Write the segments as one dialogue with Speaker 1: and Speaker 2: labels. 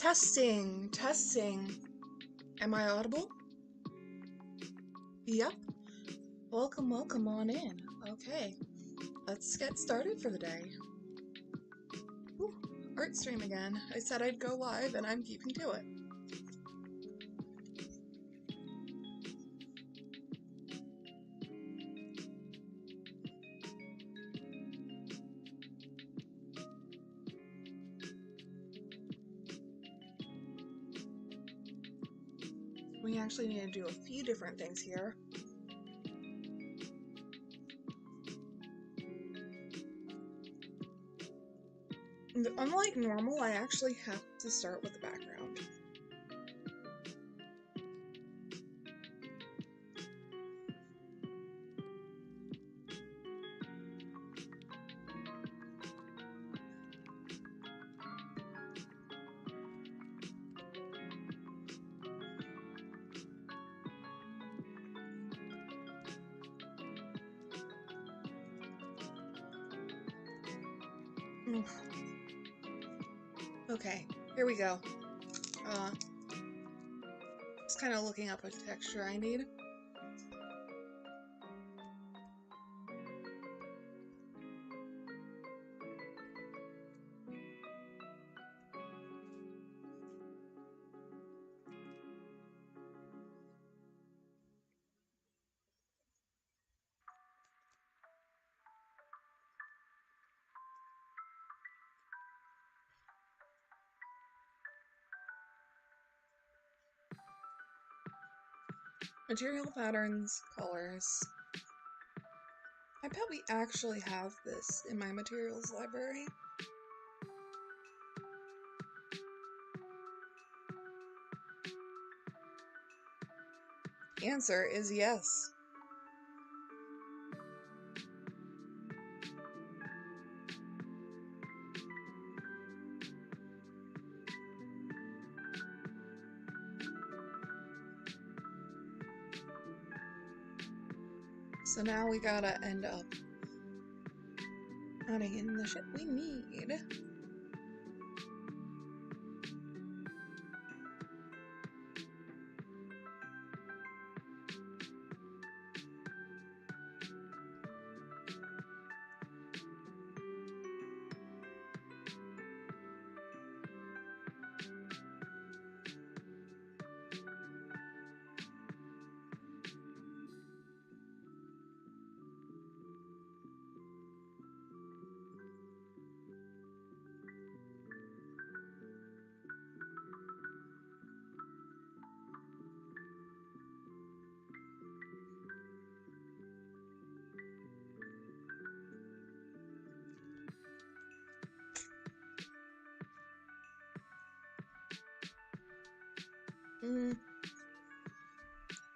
Speaker 1: Testing, testing. Am I audible? Yep. Welcome, welcome on in. Okay, let's get started for the day. Ooh, art stream again. I said I'd go live and I'm keeping to it. We actually need to do a few different things here. Unlike normal, I actually have to start with the background. Okay, here we go. Just kind of looking up a texture I need. Material patterns, colors. I bet we actually have this in my materials library. The answer is yes. So now we gotta end up adding in the shit we need.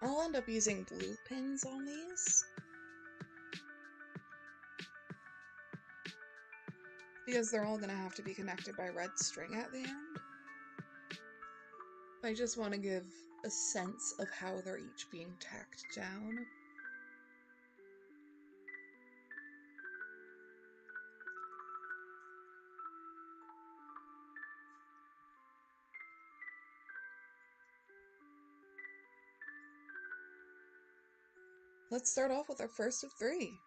Speaker 1: I'll end up using blue pins on these, because they're all gonna have to be connected by red string at the end. I just want to give a sense of how they're each being tacked down. Let's start off with our first of three.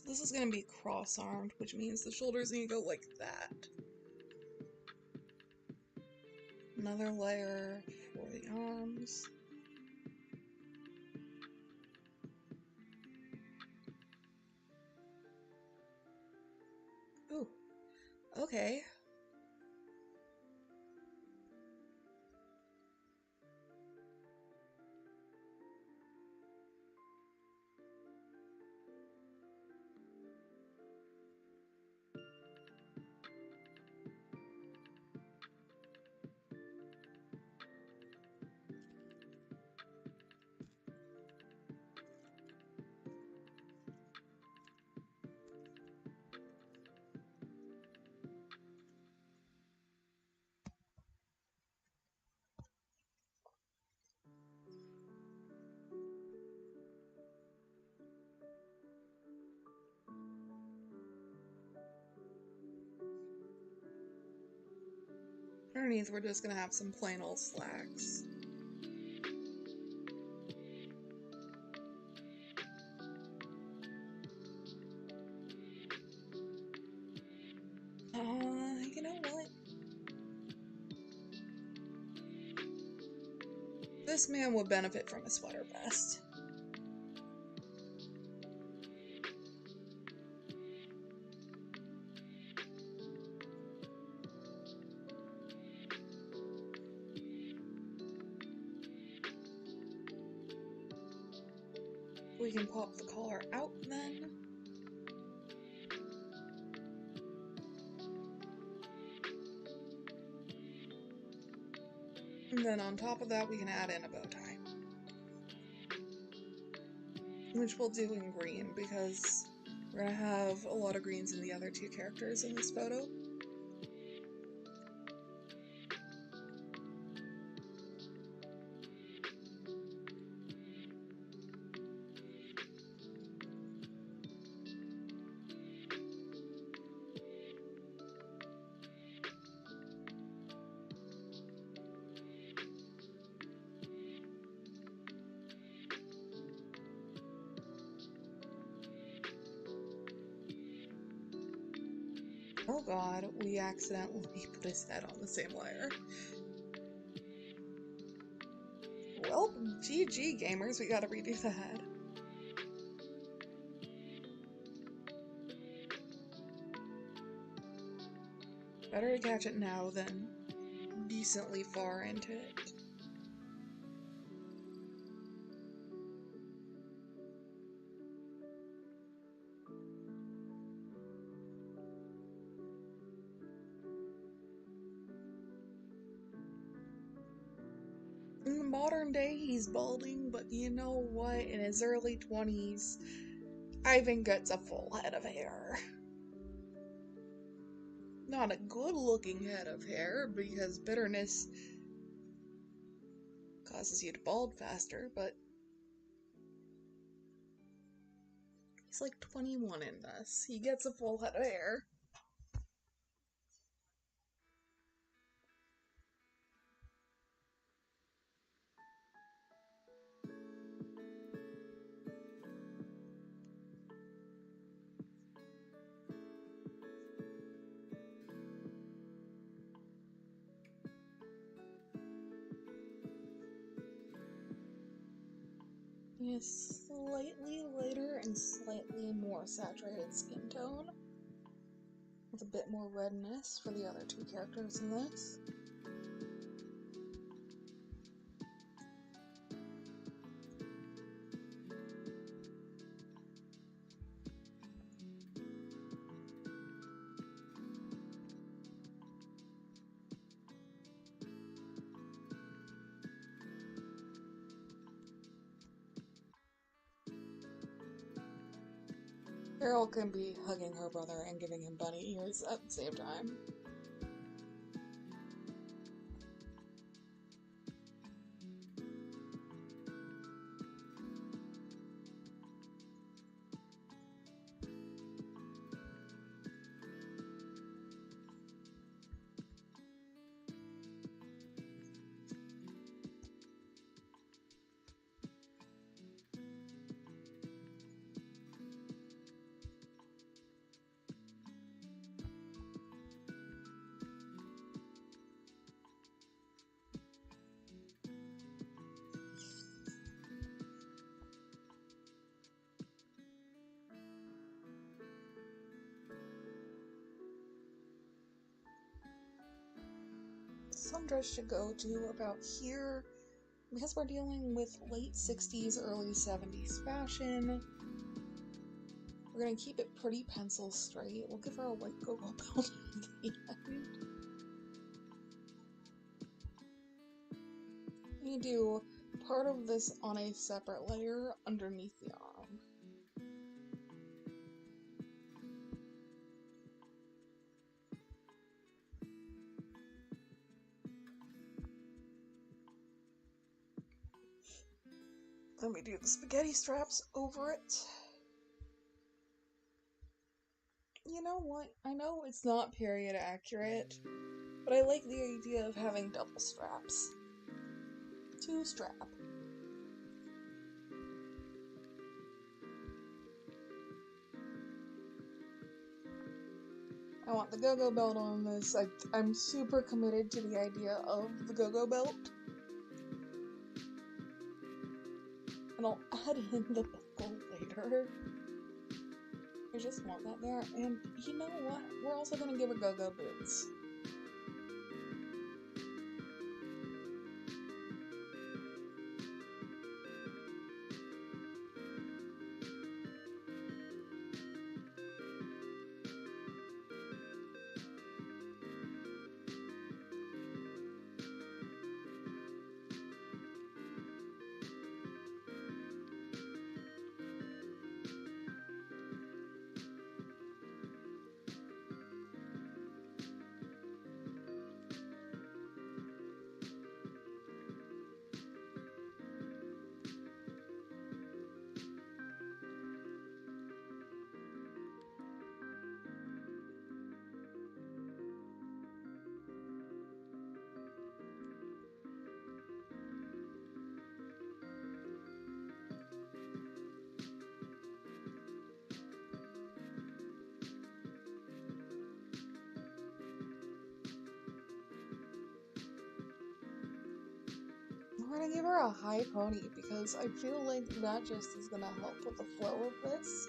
Speaker 1: this is gonna be cross-armed, which means the shoulders need to go like that. Another layer for the arms. Ooh, okay. Underneath, we're just gonna have some plain old slacks. You know what? This man would benefit from a sweater vest. We can pop the collar out then. And then on top of that, we can add in a bow tie. Which we'll do in green, because we're gonna have a lot of greens in the other two characters in this photo. Oh god, we accidentally put his head on the same layer. Well, GG gamers, we gotta redo the head. Better to catch it now than decently far into it. In the modern day, he's balding, but you know what? In his early 20s, Ivan gets a full head of hair. Not a good-looking head of hair, because bitterness causes you to bald faster, but he's like 21 in this. He gets a full head of hair. He has slightly lighter and slightly more saturated skin tone, with a bit more redness for the other two characters in this. Carol can be hugging her brother and giving him bunny ears at the same time. dress should go to about here. Because we're dealing with late 60s, early 70s fashion, we're going to keep it pretty pencil straight. We'll give her a white go-go belt at the end. You do part of this on a separate layer underneath the arm. Then we do the spaghetti straps over it. You know what? I know it's not period accurate, but I like the idea of having double straps. Two strap. I want the go-go belt on this. I'm super committed to the idea of the go-go belt. And I'll add in the buckle later. I just want that there. And you know what? We're also going to give her go-go boots. We're gonna give her a high pony because I feel like that just is gonna help with the flow of this.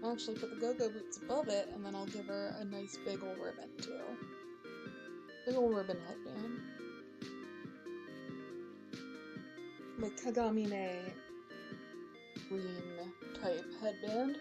Speaker 1: I'll actually put the go-go boots above it, and then I'll give her a nice big ol' ribbon too. Big ol' ribbon headband. Like Kagamine green type headband.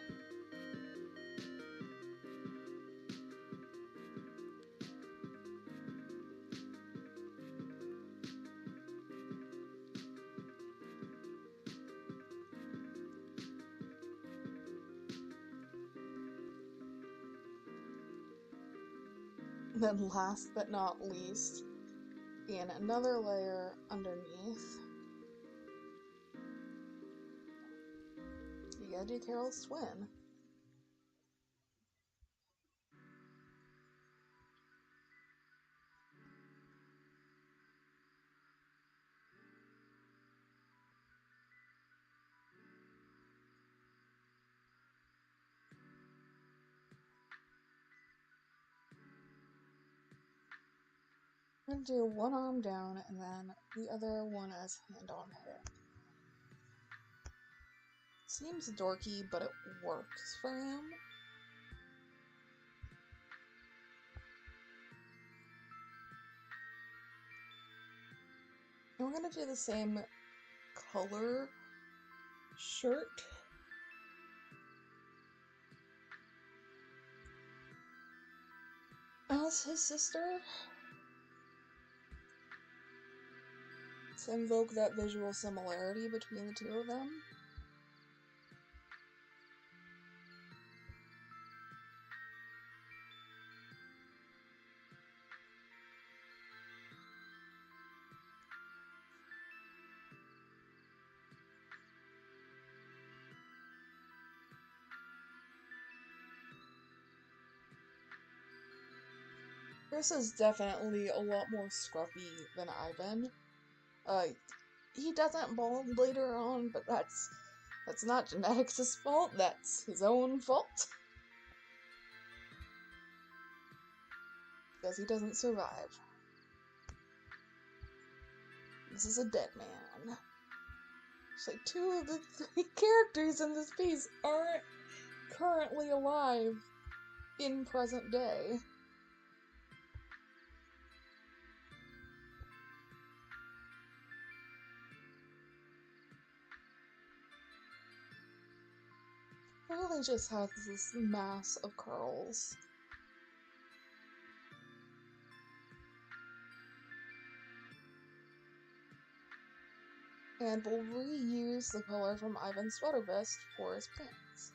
Speaker 1: Then last but not least, in another layer underneath, you gotta do Carol's twin. I'm gonna do one arm down and then the other one as hand on hip. Seems dorky, but it works for him. And we're gonna do the same color shirt. As his sister. To invoke that visual similarity between the two of them. Chris is definitely a lot more scruffy than Ivan. He doesn't bald later on, but that's not genetics' fault, that's his own fault. Because he doesn't survive. This is a dead man. It's like 2 of the 3 characters in this piece aren't currently alive in present day. It really just has this mass of curls. And we'll reuse the color from Ivan's sweater vest for his pants.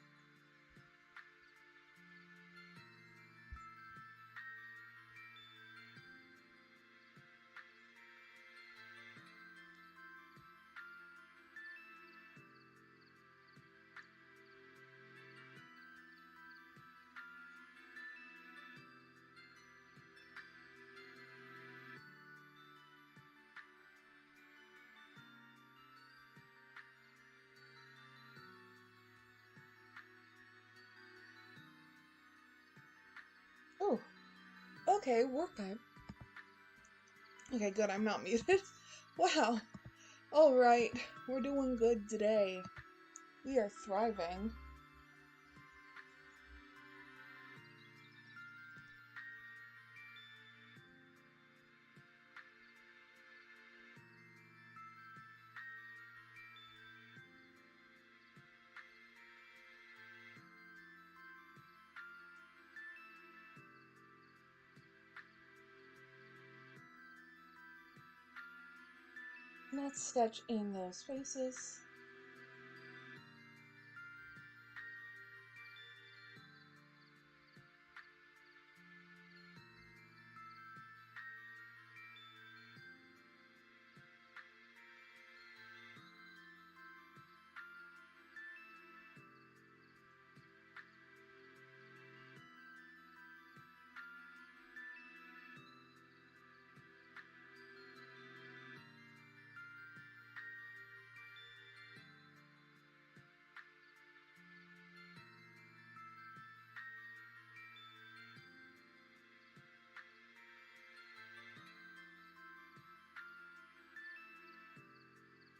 Speaker 1: Oh, okay, work time. Okay, good, I'm not muted. Wow. Alright, we're doing good today. We are thriving. Let's sketch in those faces.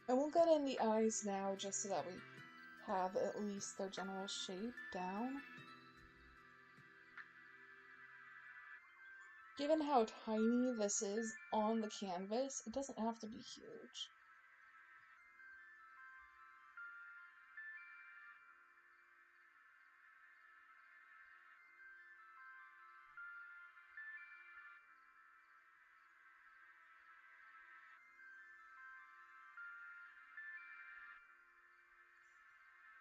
Speaker 1: And we'll get in the eyes now just so that we have at least their general shape down. Given how tiny this is on the canvas, it doesn't have to be huge.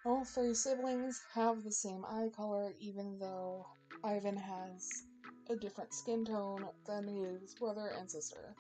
Speaker 1: All three siblings have the same eye color, even though Ivan has a different skin tone than his brother and sister.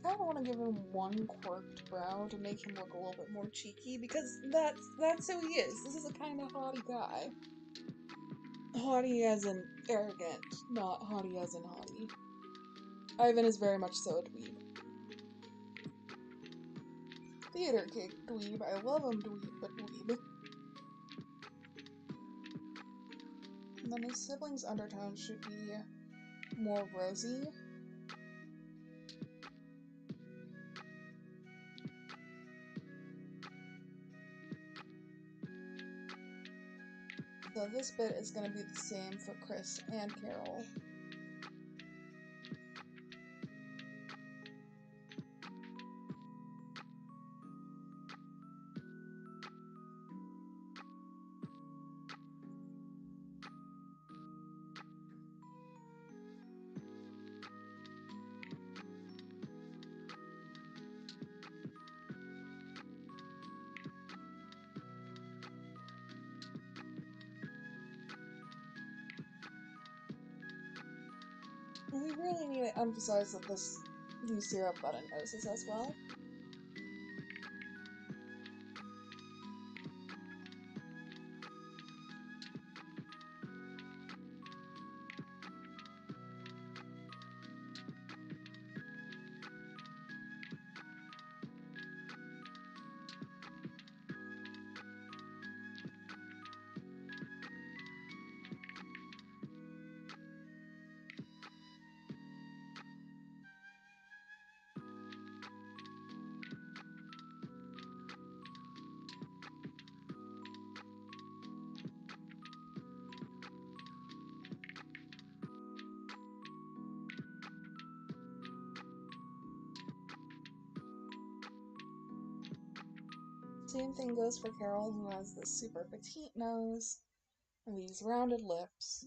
Speaker 1: I kind of want to give him one quirked brow to make him look a little bit more cheeky, because that's who he is. This is a kind of haughty guy. Haughty as in arrogant, not haughty as in haughty. Ivan is very much so a dweeb. Theater cake dweeb. I love him dweeb, but dweeb. And then his siblings' undertone should be more rosy. So this bit is going to be the same for Chris and Carol. We really need to emphasize that these syrup button noses as well. Same thing goes for Carol, who has this super petite nose and these rounded lips.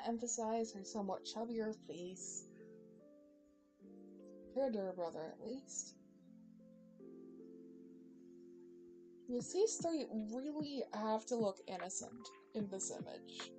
Speaker 1: Emphasize her somewhat chubbier face, compared to her brother at least. Because these three really have to look innocent in this image.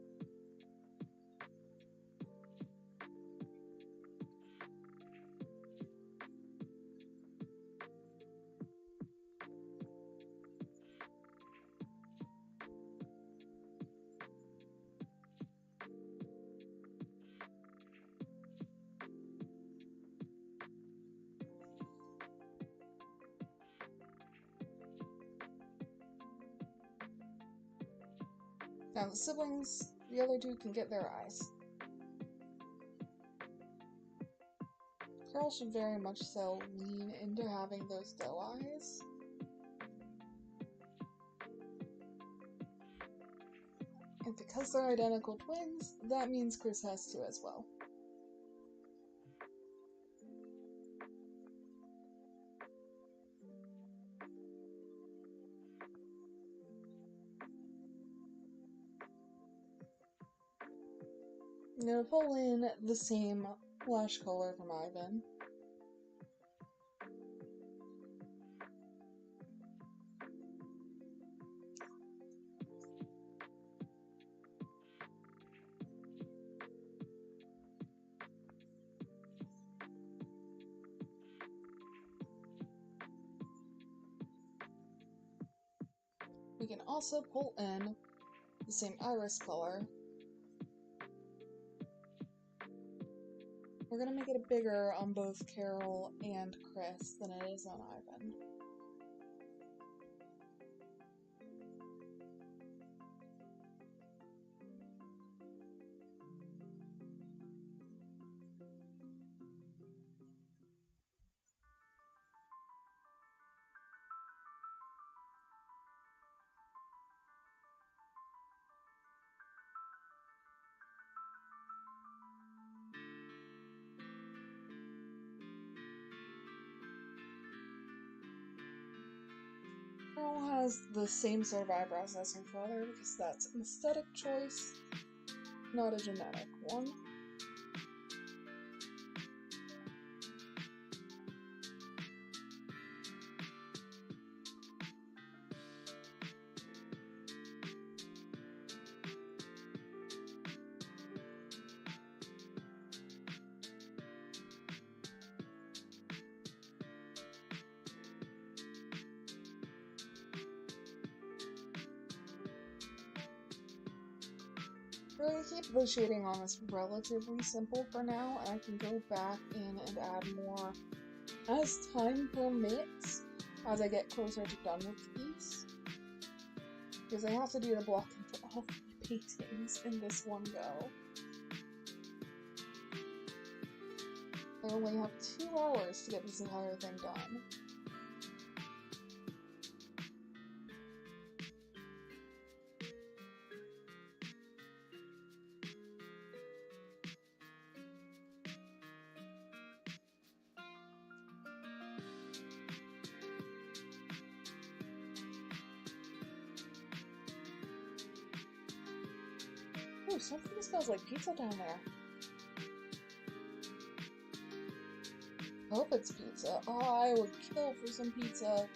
Speaker 1: Now the siblings, the other two can get their eyes. Carol should very much so lean into having those doe eyes. And because they're identical twins, that means Chris has to as well. I'm going to pull in the same blush color from Ivan. We can also pull in the same iris color. We're going to make it bigger on both Carol and Chris than it is on Ivan. Carol has the same sort of eyebrows as her father because that's an aesthetic choice, not a genetic one. We're going to keep the shading on this relatively simple for now, and I can go back in and add more as time permits, as I get closer to done with these. Because I have to do the blocking for all my paintings in this one go. I only have 2 hours to get this entire thing done. Ooh, something smells like pizza down there. I hope it's pizza. Oh, I would kill for some pizza.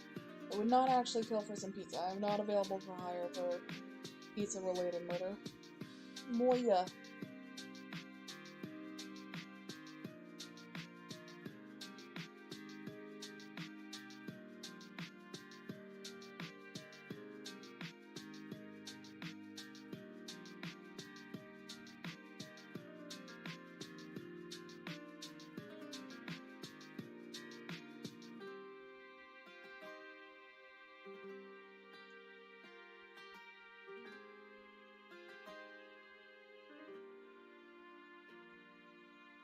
Speaker 1: I would not actually kill for some pizza. I am not available for hire for pizza-related murder. Moya.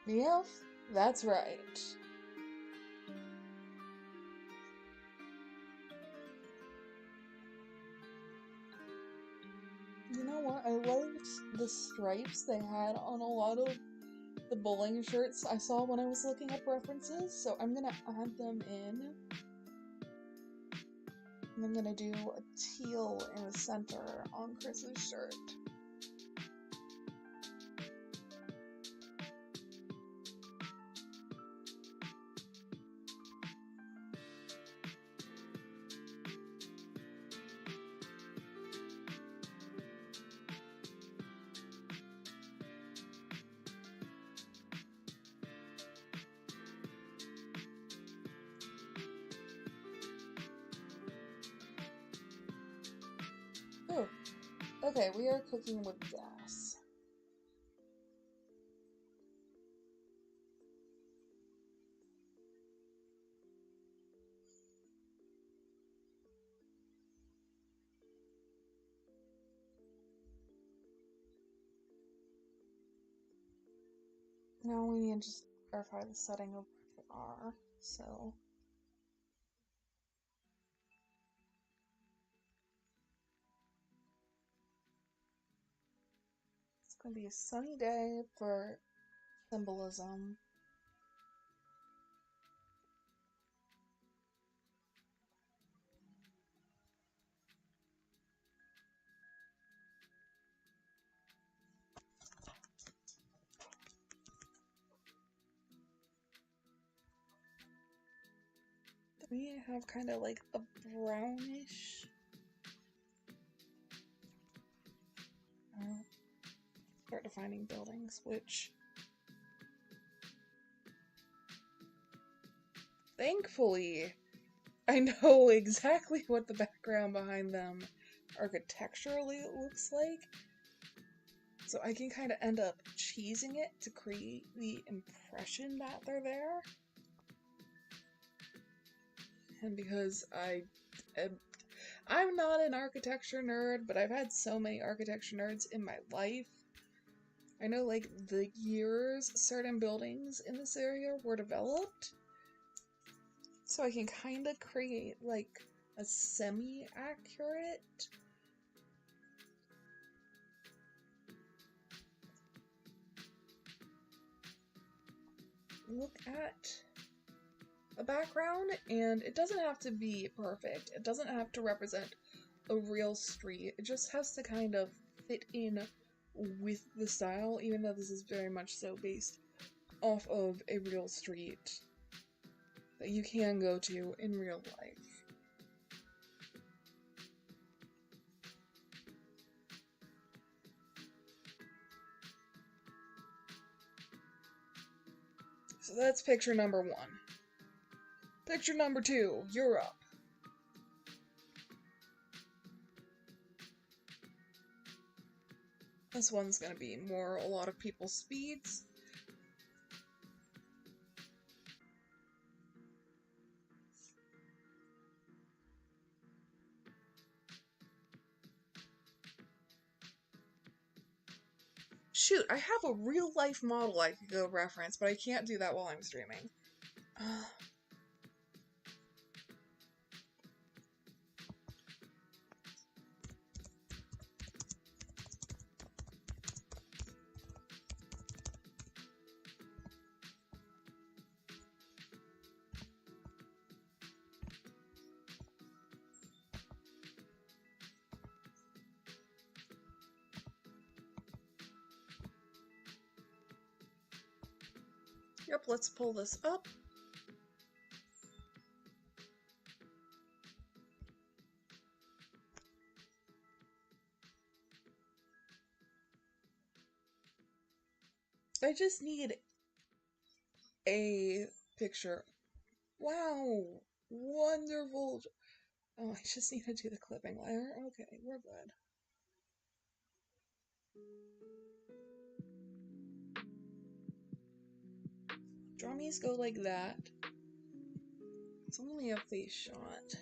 Speaker 1: The elf? That's right. the stripes they had on a lot of the bowling shirts I saw when I was looking up references, so I'm gonna add them in. And I'm gonna do a teal in the center on Chris's shirt. Oh, okay, we are cooking with gas. Now we need to just verify the setting of R, so... It's gonna be a sunny day for symbolism. We have kind of like a brownish start defining buildings, which thankfully I know exactly what the background behind them architecturally looks like, so I can kind of end up cheesing it to create the impression that they're there. And because I'm not an architecture nerd, but I've had so many architecture nerds in my life. I know, like, the years certain buildings in this area were developed, so I can kind of create, like, a semi-accurate look at a background, and it doesn't have to be perfect. It doesn't have to represent a real street. It just has to kind of fit in with the style, even though this is very much so based off of a real street that you can go to in real life. So that's picture number 1. Picture number 2, Europe. This one's gonna be more a lot of people's speeds. Shoot, I have a real life model I could go reference, but I can't do that while I'm streaming. Yep, let's pull this up. I just need a picture. Wow, wonderful. Oh, I just need to do the clipping layer. Okay, we're good. Drummies go like that. It's only a face shot.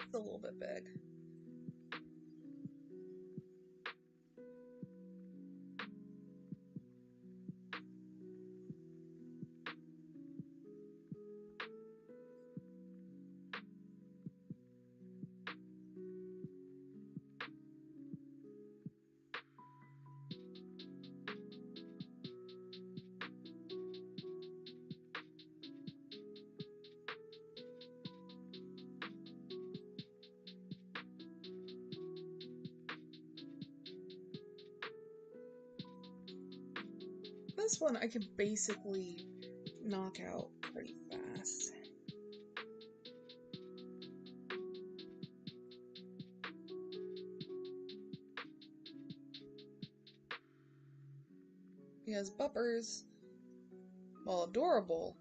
Speaker 1: It's a little bit big. this one I can basically knock out pretty fast. Because buppers, while adorable,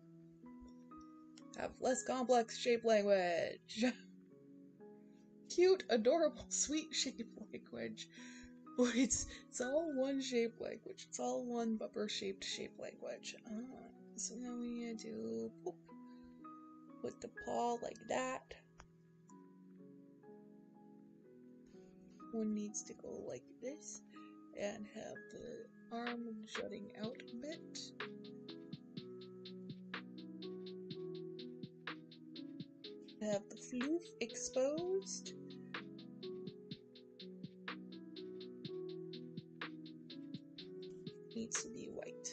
Speaker 1: have less complex shape language. Cute, adorable, sweet shape language. But it's all one shape language. It's all one bupper shaped shape language. So now we need to poop with the paw like that. One needs to go like this and have the arm jutting out a bit. Have the floof exposed. Needs to be white.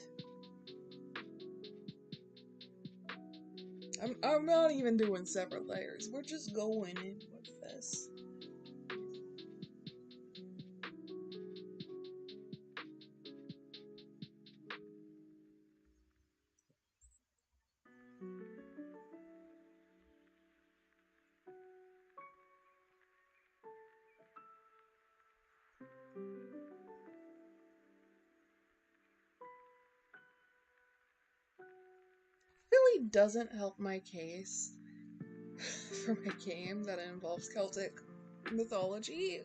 Speaker 1: I'm not even doing separate layers. We're just going in with this. Really doesn't help my case for my game that involves Celtic mythology,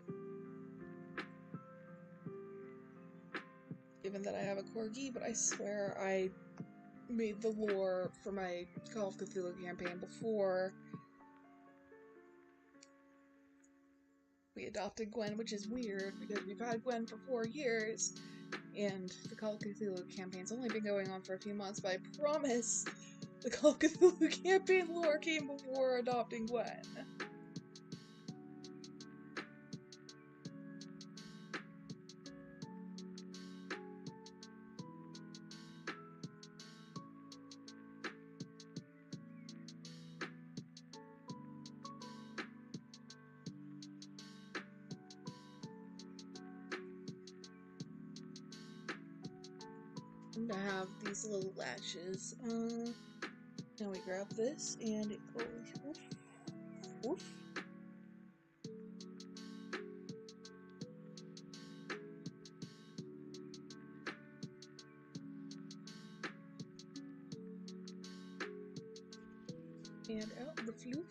Speaker 1: given that I have a corgi, but I swear I made the lore for my Call of Cthulhu campaign before we adopted Gwen, which is weird because we've had Gwen for 4 years and the Call of Cthulhu campaign's only been going on for a few months, but I promise the Call of Cthulhu campaign lore came before adopting Gwen. To have these little lashes. Now we grab this and it goes woof, woof. And out the floof.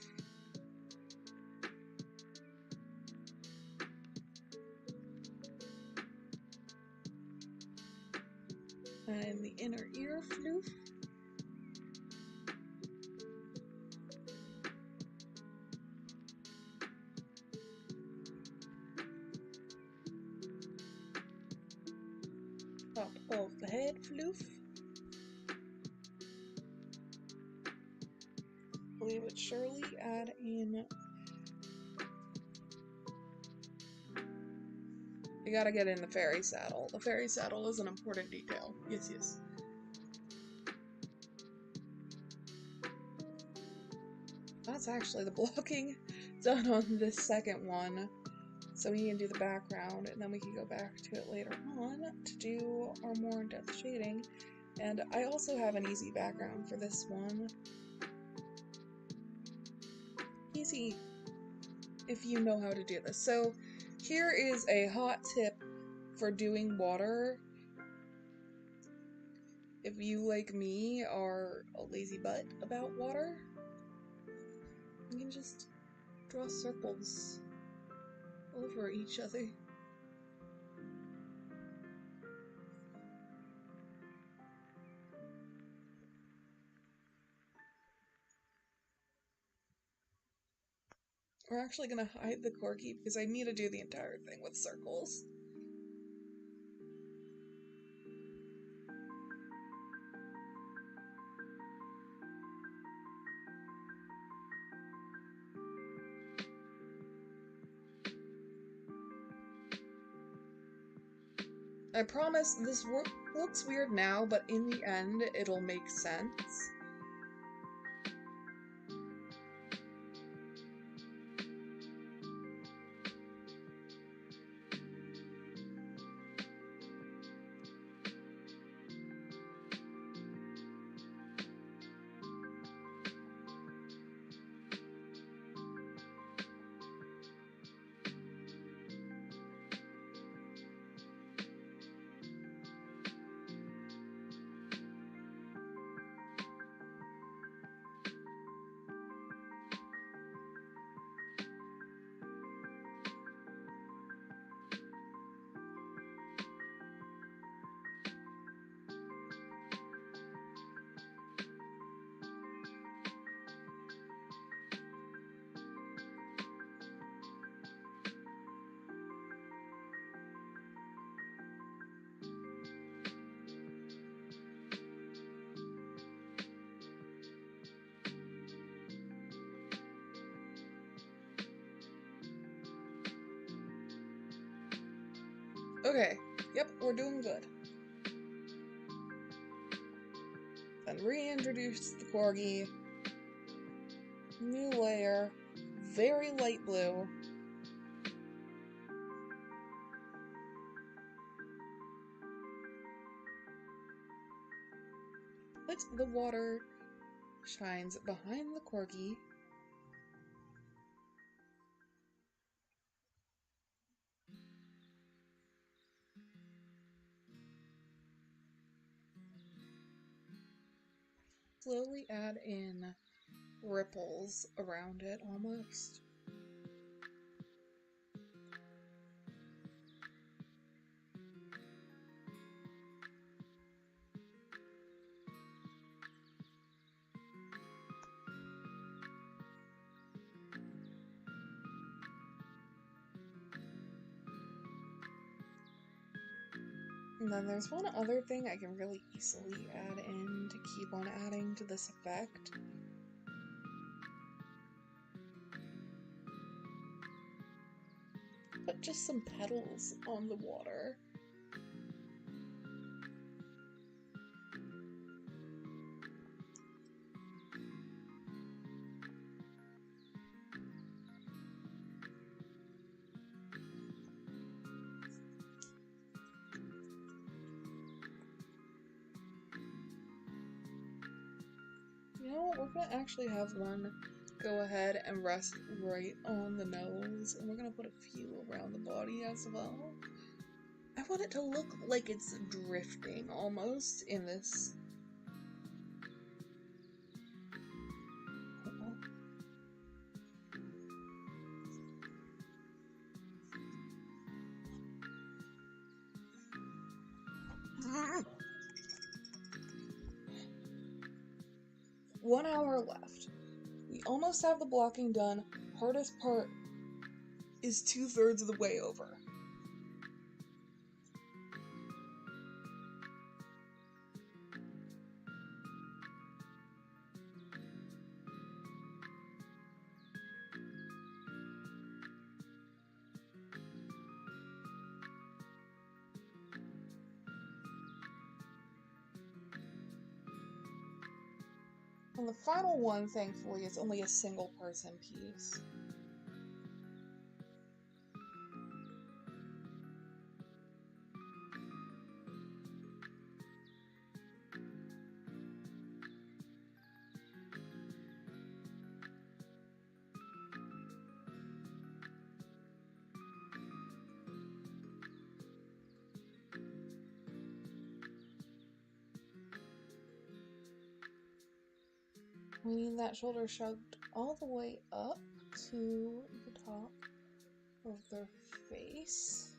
Speaker 1: And the inner ear floof. Top of the head floof. Slowly but surely add in. You gotta get in the fairy saddle. The fairy saddle is an important detail. Yes, yes. That's actually the blocking done on this second one. So we can do the background, and then we can go back to it later on to do our more in-depth shading. And I also have an easy background for this one. Easy if you know how to do this. So here is a hot tip for doing water. If you, like me, are a lazy butt about water, you can just draw circles over each other. We're actually gonna hide the corgi because I need to do the entire thing with circles. I promise this looks weird now, but in the end, it'll make sense. Okay, yep, we're doing good. Then reintroduce the corgi. New layer. Very light blue. But the water shines behind the corgi. Slowly add in ripples around it almost. And then there's one other thing I can really easily add in to keep on adding to this effect. Put just some petals on the water. You know what, we're gonna actually have one go ahead and rest right on the nose, and we're gonna put a few around the body as well. I want it to look like it's drifting almost in this. One hour left. We almost have the blocking done. Hardest part is 2/3 of the way over. And the final one, thankfully, is only a single person piece. We need that shoulder shrugged all the way up to the top of their face.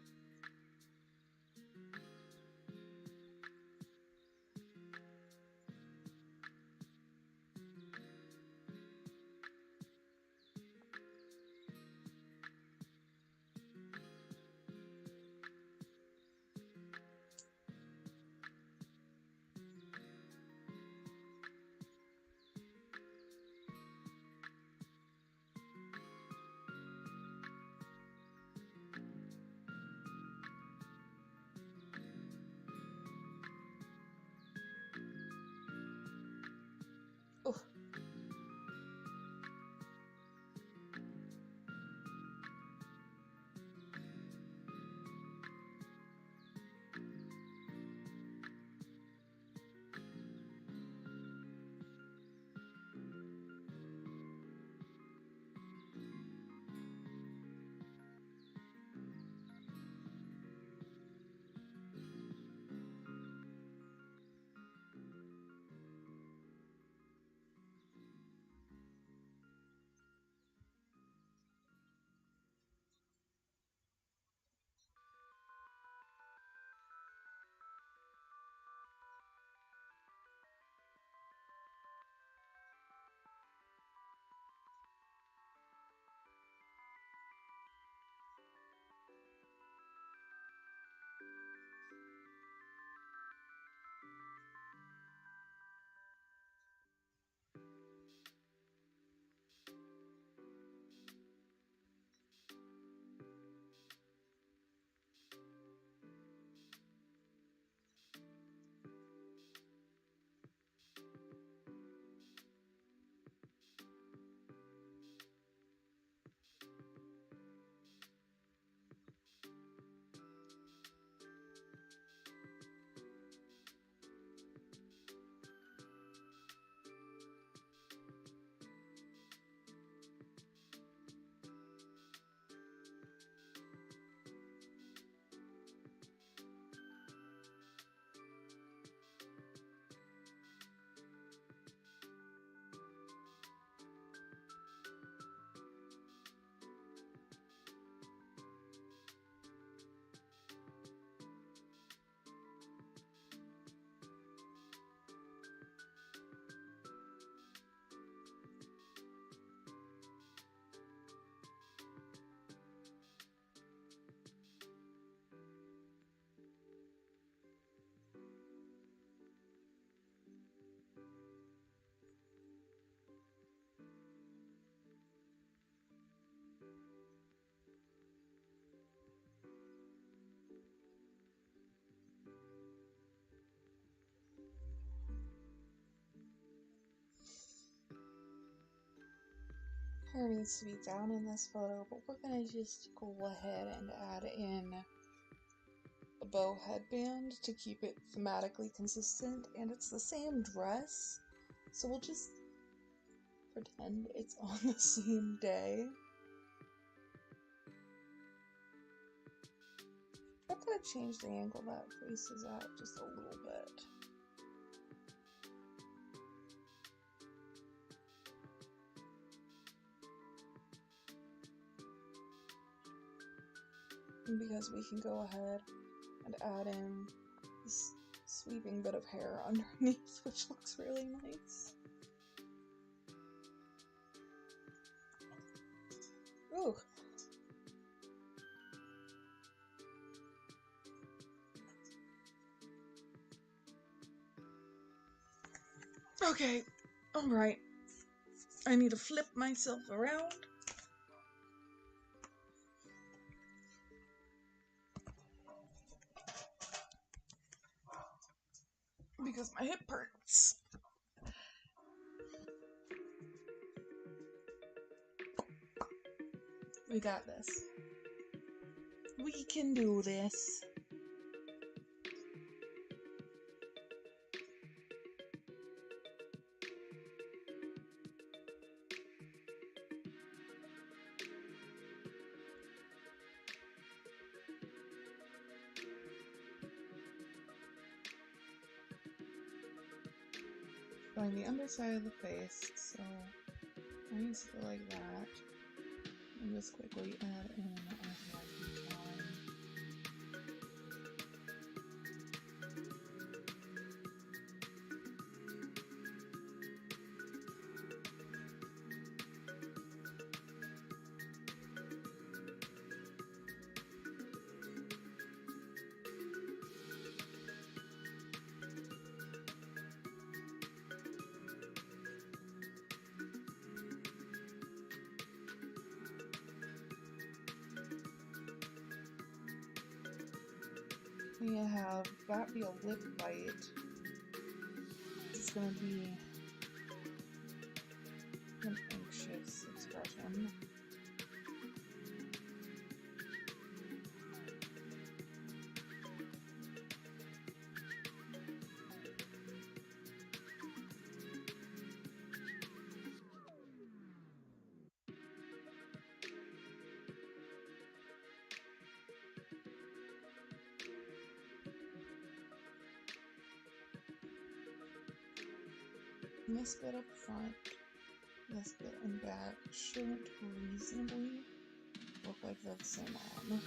Speaker 1: hair needs to be down in this photo, but we're gonna just go ahead and add in a bow headband to keep it thematically consistent, and it's the same dress, so we'll just pretend it's on the same day. I'm gonna change the angle that face is at just a little bit. Because we can go ahead and add in this sweeping bit of hair underneath, which looks really nice. Ooh. Okay, alright. I need to flip myself around. Because my hip hurts. We got this. We can do this. Going the underside of the face, so I need to go like that. And just quickly add in our hair detailing. We have that be a lip bite. It's gonna be an anxious expression. This bit up front, this bit in back shouldn't reasonably look like they're the same on.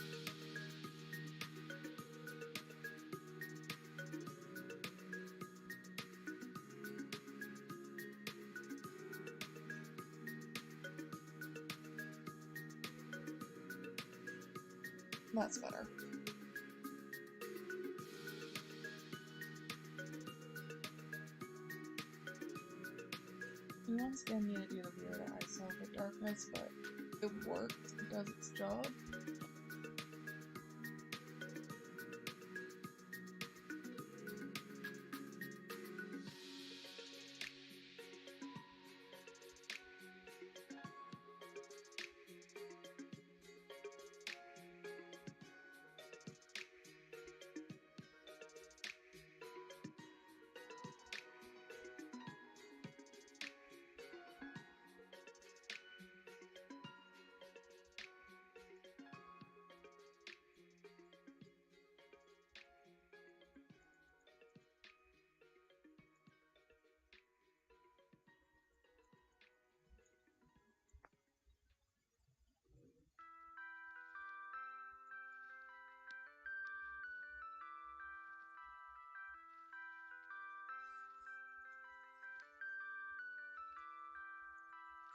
Speaker 1: That's better. You once again need to do the weird eye socket darkness, but it worked, it does its job.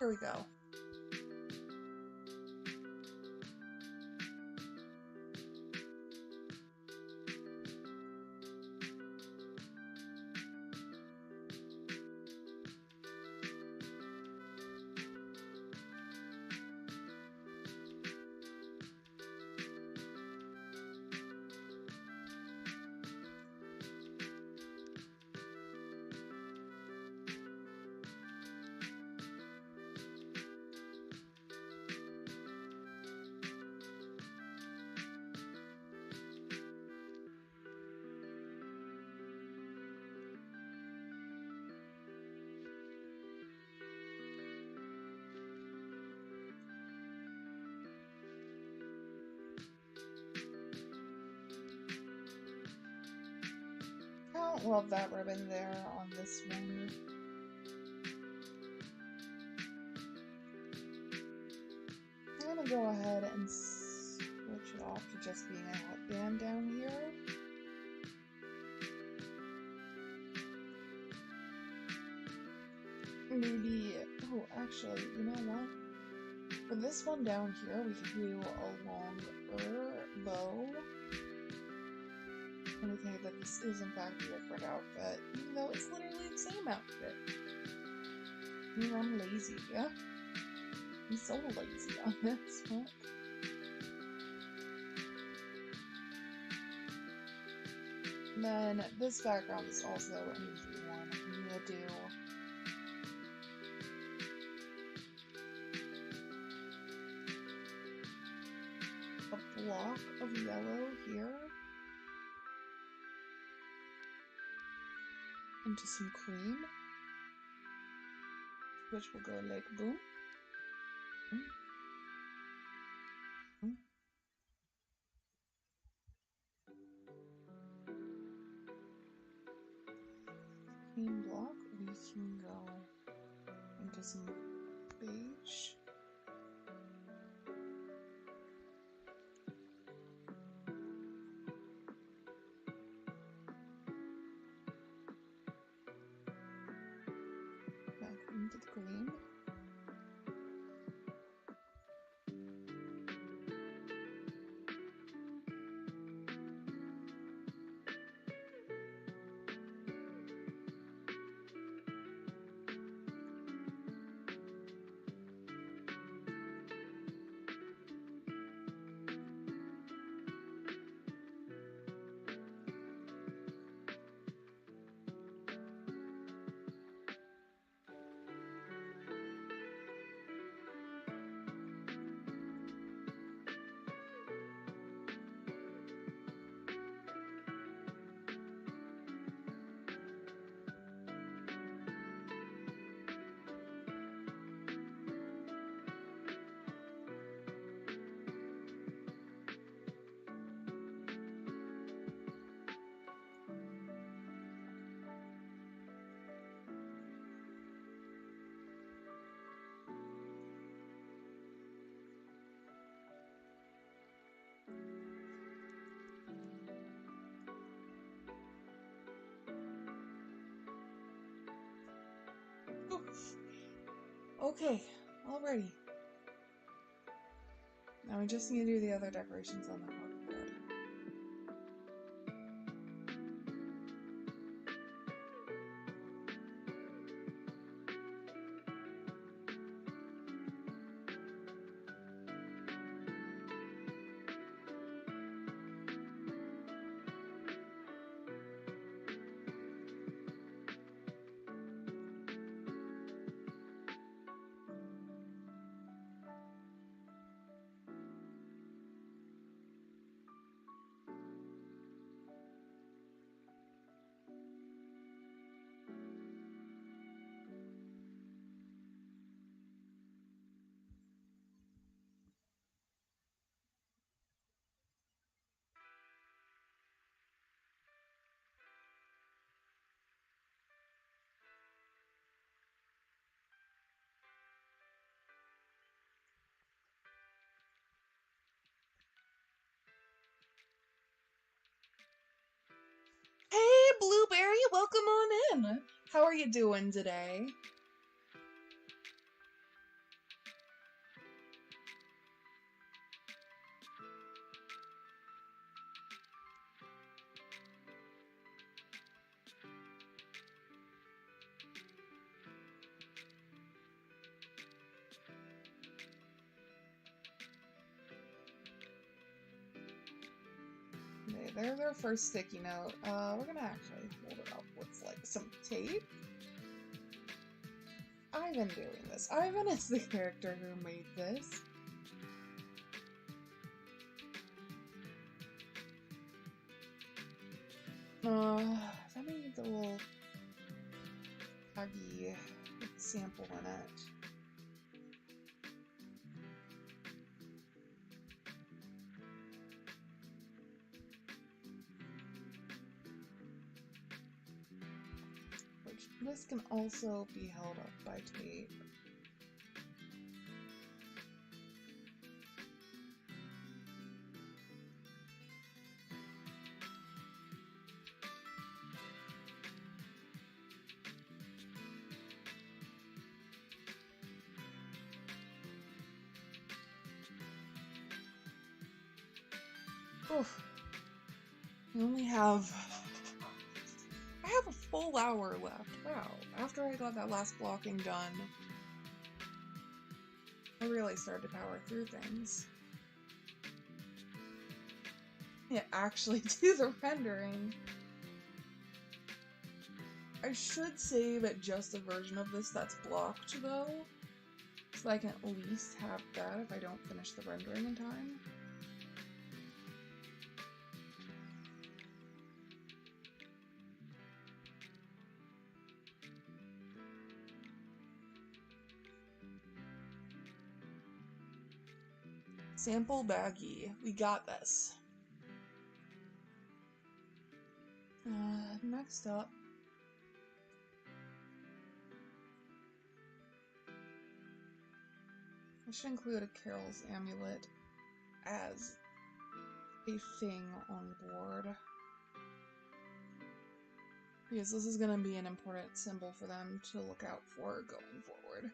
Speaker 1: Here we go. don't love that ribbon there on this one. I'm gonna go ahead and switch it off to just being a headband down here. Maybe, oh, actually, you know what? For this one down here, we could do a longer bow. And we think that this is, in fact, a different outfit, even though it's literally the same outfit. You know, I'm lazy, yeah? I'm so lazy on this one. Then, this background is also an easy one. I'm gonna do a block of yellow here into some cream, which will go like boom. Cream block, we can go into some beige. Back into the green. Okay, alrighty. Now we just need to do the other decorations on the hoverboard. Hey, Blueberry, welcome on in. How are you doing today? Okay, there's our first sticky note. We're gonna actually hold it up with like some tape. Ivan doing this. Ivan is the character who made this. That needs a little taggy sample in it. which this can also be held up by tape. Oof. I have a full hour left. Wow. After I got that last blocking done, I really started to power through things. Yeah, actually do the rendering. I should save at just a version of this that's blocked, though, so I can at least have that if I don't finish the rendering in time. Sample baggie. We got this. Next up. I should include a Carol's amulet as a thing on board. Because this is going to be an important symbol for them to look out for going forward.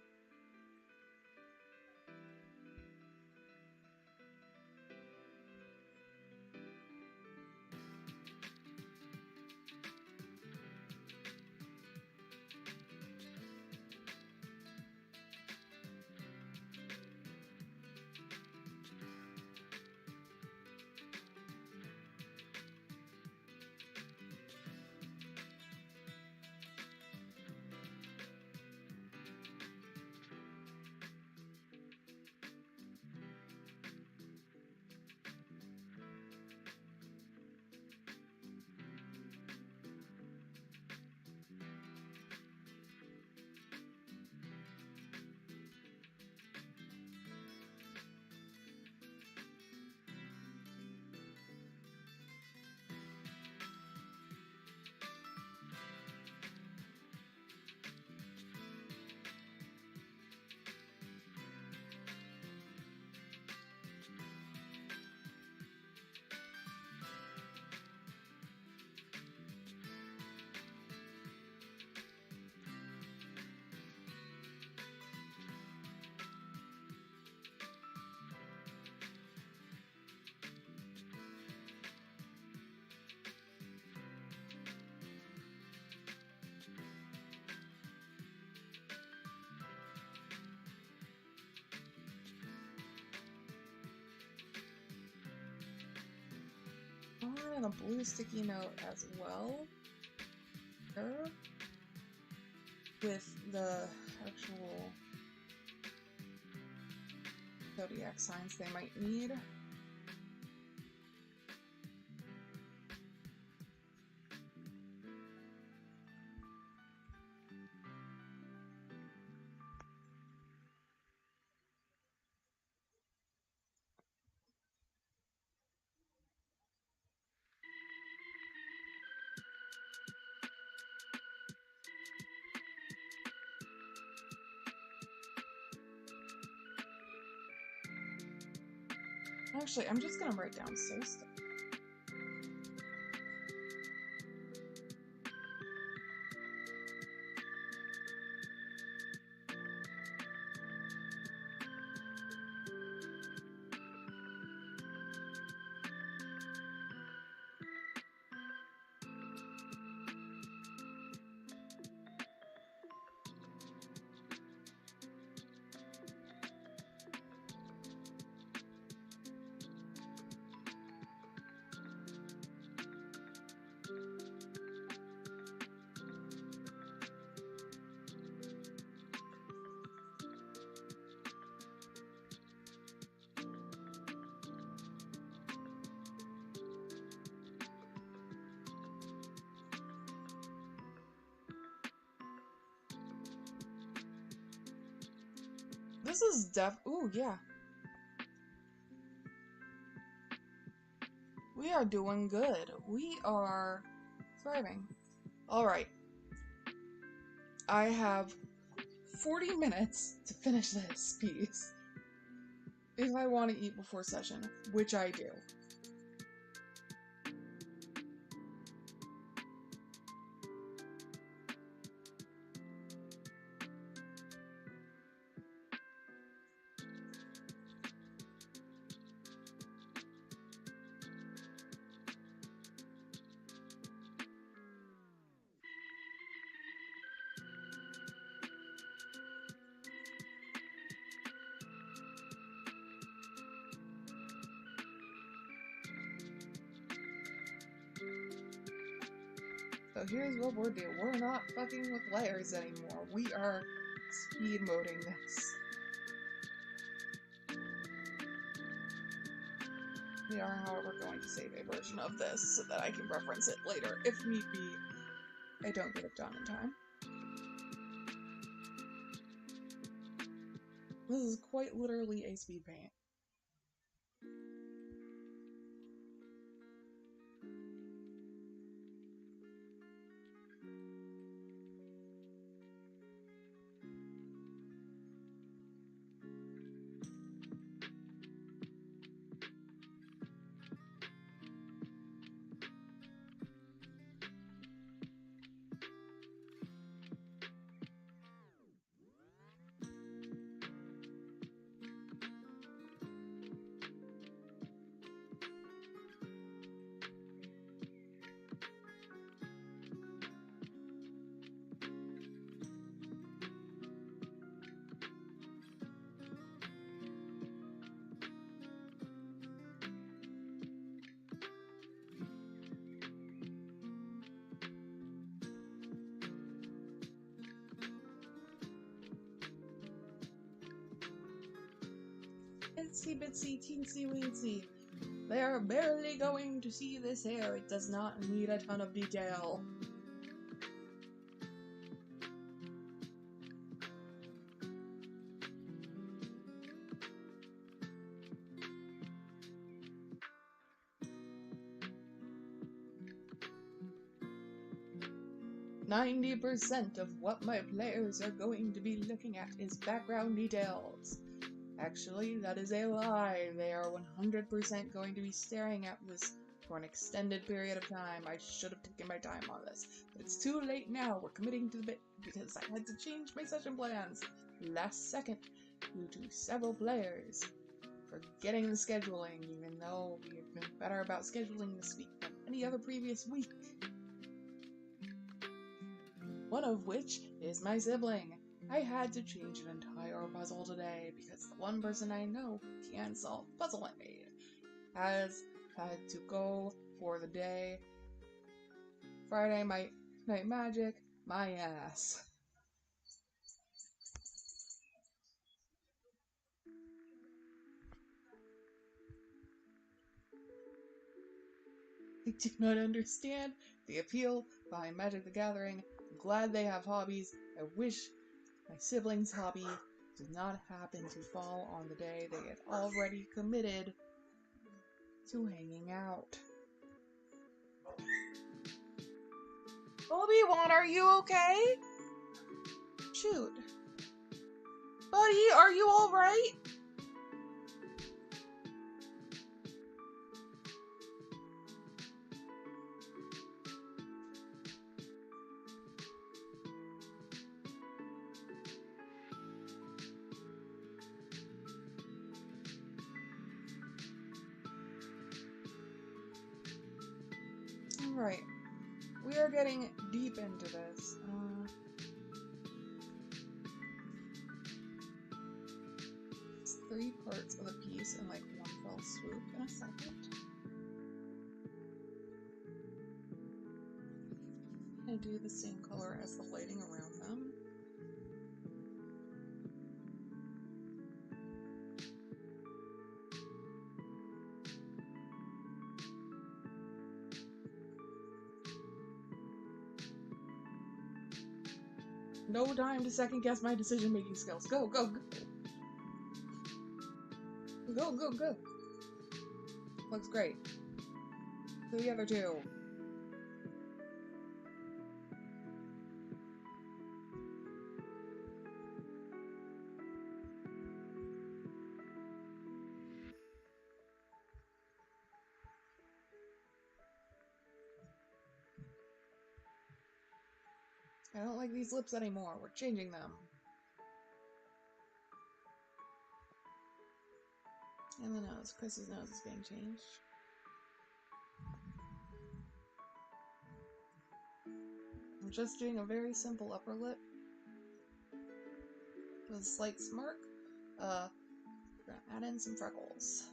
Speaker 1: And a blue sticky note as well. There. With the actual zodiac signs they might need. Actually, I'm just gonna write down solstice. This is ooh, yeah. We are doing good. We are thriving. Alright. I have 40 minutes to finish this piece if I want to eat before session, which I do. So here's what we're doing. We're not fucking with layers anymore. We are speed moding this. We are, however, going to save a version of this so that I can reference it later if need be. I don't get it done in time. This is quite literally a speed paint. Itsy bitsy teensy weensy. They are barely going to see this hair. It does not need a ton of detail. "90% of what my players are going to be looking at is background details." Actually, that is a lie. They are 100% going to be staring at this for an extended period of time. I should have taken my time on this. But it's too late now. We're committing to the bit because I had to change my session plans last second due to several players forgetting the scheduling, even though we have been better about scheduling this week than any other previous week. One of which is my sibling. I had to change an entire puzzle today because the one person I know who can solve the puzzle I made has had to go for the day. Friday night magic, my ass. I do not understand the appeal behind Magic the Gathering. I'm glad they have hobbies. I wish my siblings' hobby did not happen to fall on the day they had already committed to hanging out. Obi-Wan, are you okay? Shoot. Buddy, are you alright? Alright. We are getting deep into this. It's 3 parts of the piece in like one fell swoop in a second. I do the same color as the lighting around them. No time to second guess my decision making skills. Go, go, go! Go, go, go! Looks great. Do the other 2. I don't like these lips anymore. We're changing them. And the nose. Chris's nose is being changed. I'm just doing a very simple upper lip with a slight smirk. We're gonna add in some freckles.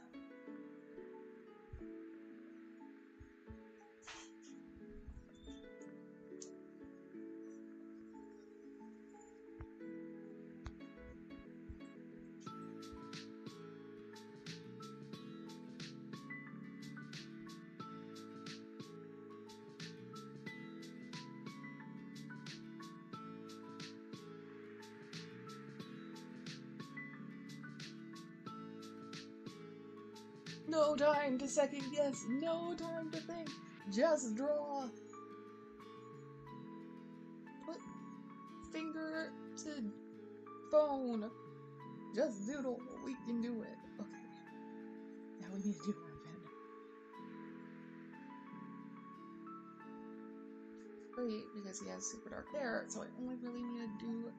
Speaker 1: No time to second guess, no time to think, just draw. Put finger to phone, just doodle, we can do it. Okay, now we need to do our pen. Great, because he has super dark hair, so I only really need to do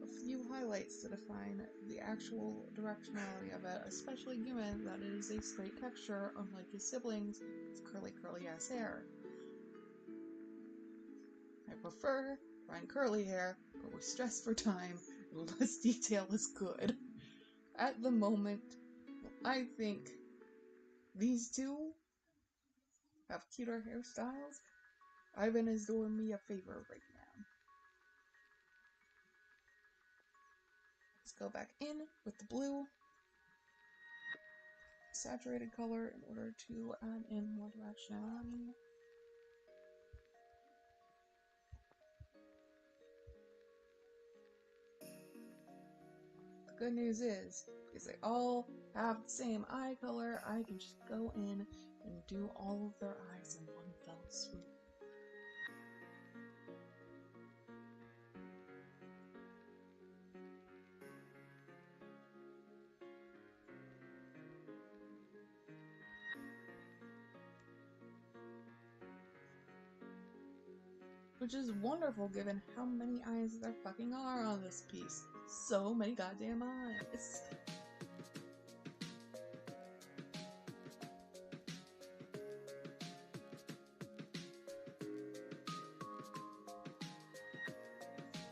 Speaker 1: a few highlights to define the actual directionality of it, especially given that it is a straight texture, unlike his siblings with curly ass hair. I prefer fine curly hair, but we're stressed for time, and less detail is good. At the moment, I think these two have cuter hairstyles. Ivan is doing me a favor right now. Let's go back in with the blue saturated color in order to add in more directionality. The good news is, because they all have the same eye color, I can just go in and do all of their eyes in one fell swoop. Which is wonderful given how many eyes there fucking are on this piece. So many goddamn eyes.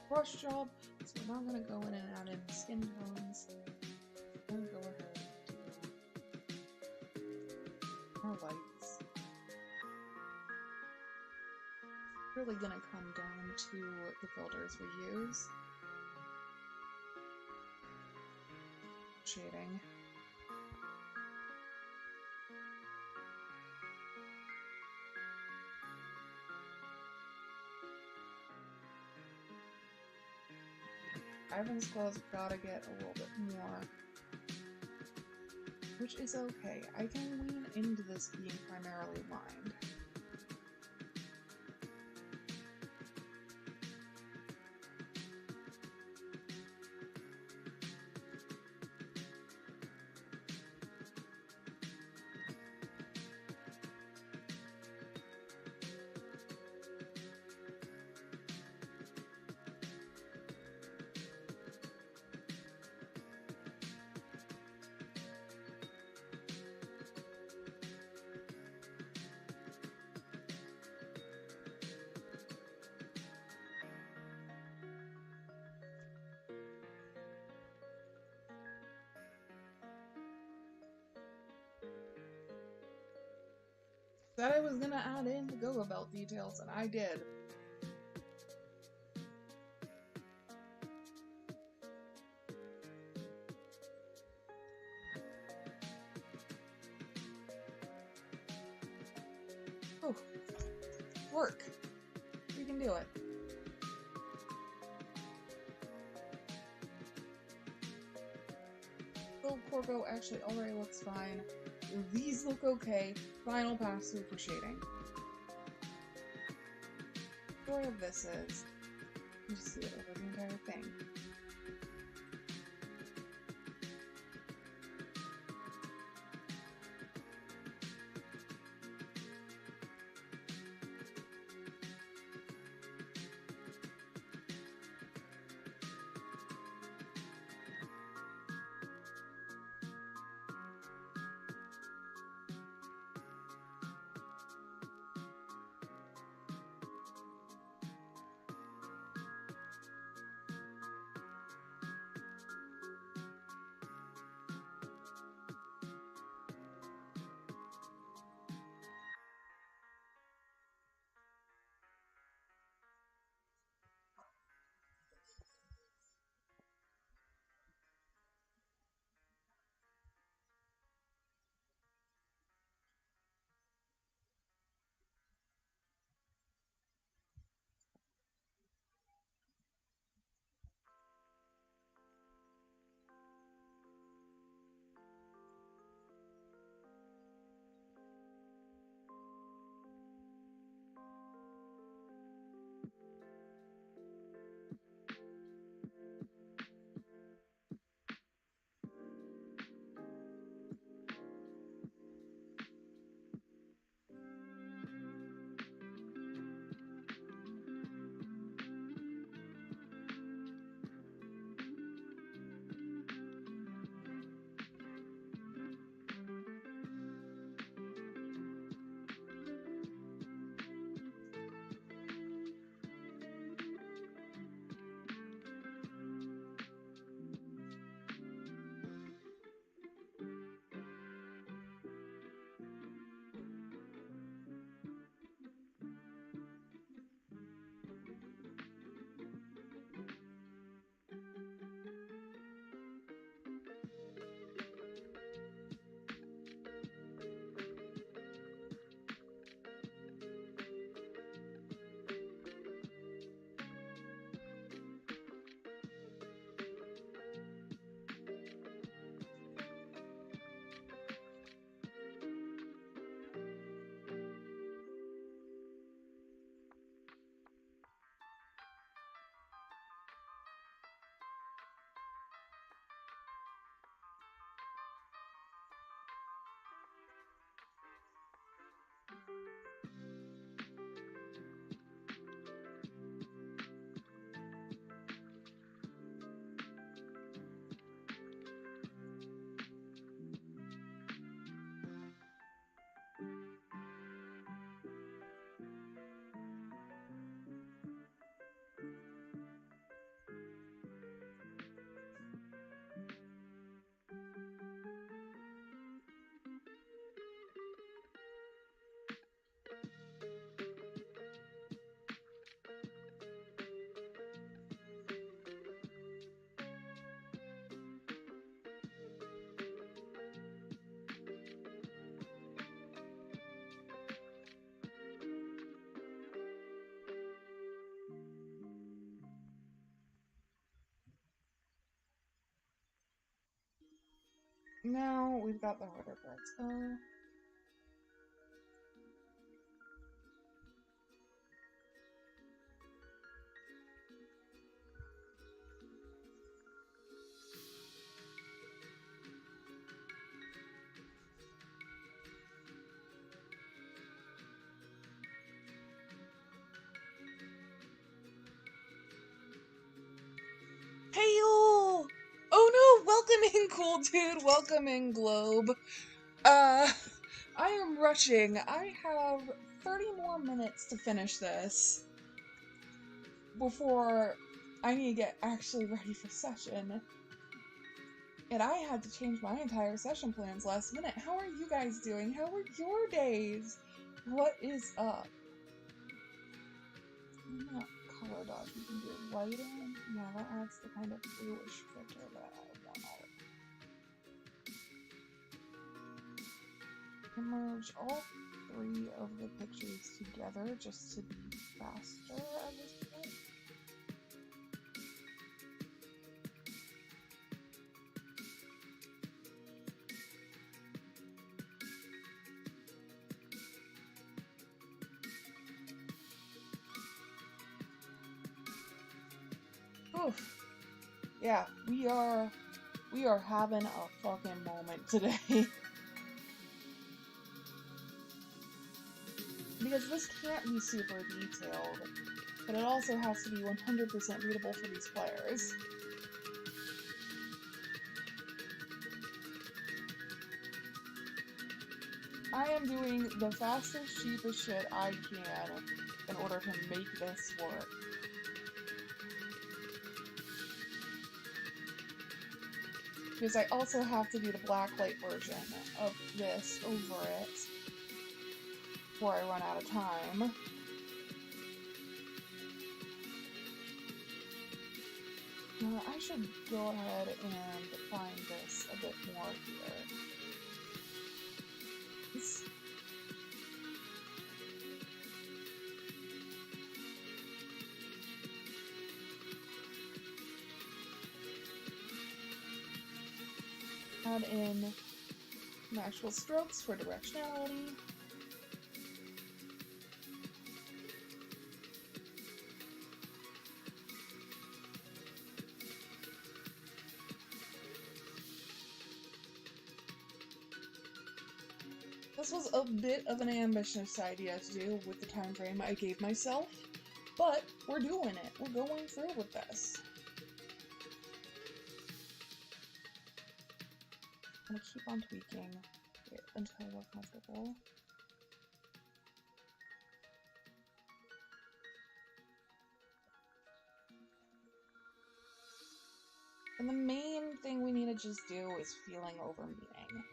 Speaker 1: Brush job, so we're not going to go in and add in skin tones. I'm going to go ahead and do more lights. Really going to come down to the filters we use. Shading. Ivan's clothes gotta get a little bit more, which is okay. I can lean into this being primarily lined. Said I was gonna add in the go-go belt details, and I did. Oh, work. We can do it. Little Corvo actually already looks fine. These look okay. Final pass through for shading. The story of this is you just see it over the entire thing. Now we've got the harder parts. Hey y'all! Oh no, welcome in, cool dude, welcome in, Globe. I am rushing. I have 30 more minutes to finish this before I need to get actually ready for session. And I had to change my entire session plans last minute. How are you guys doing? How are your days? What is up? Not color dodge, you can do lighting. Yeah, that adds the kind of bluish filter that I want all of. Merge all 3 of the pictures together just to be faster at this point. Oof. Yeah, we are having a fucking moment today. Because this can't be super detailed, but it also has to be 100% readable for these players. I am doing the fastest, cheapest shit I can in order to make this work. Because I also have to do the blacklight version of this over it before I run out of time. I should go ahead and find this a bit more here. Add in some actual strokes for directionality. This was a bit of an ambitious idea to do with the time frame I gave myself, but we're doing it. We're going through with this. I'm gonna keep on tweaking it until we're comfortable. And the main thing we need to just do is feeling over meaning.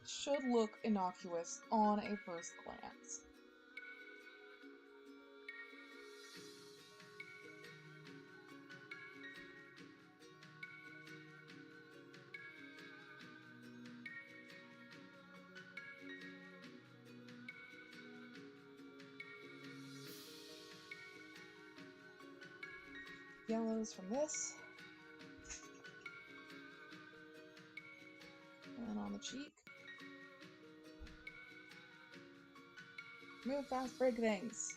Speaker 1: It should look innocuous on a first glance. Yellows from this. And on the cheek. Move fast, break things.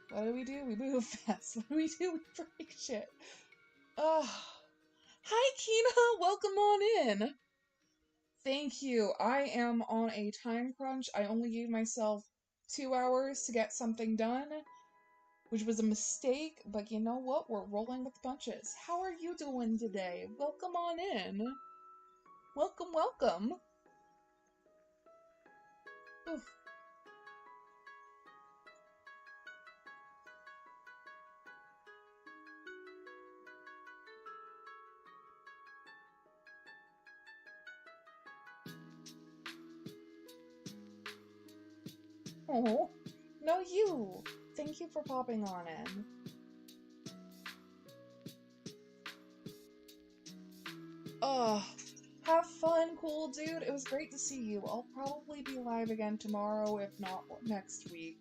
Speaker 1: What do? We move fast. What do? We break shit. Hi Kina, welcome on in. Thank you. I am on a time crunch. I only gave myself 2 hours to get something done, which was a mistake, but you know what? We're rolling with the punches. How are you doing today? Welcome on in. Welcome, welcome. Oof. Oh, no you. Thank you for popping on in. Have fun, cool dude. It was great to see you. I'll probably be live again tomorrow, if not next week.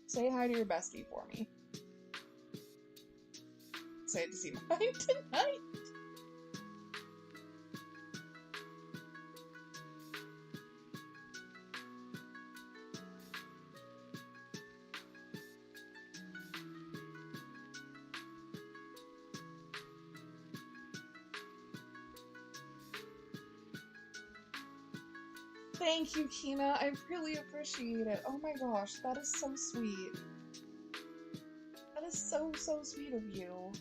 Speaker 1: Say hi to your bestie for me. excited to see mine tonight. Thank you, Kina. I really appreciate it. Oh my gosh, that is so sweet. That is so, so sweet of you.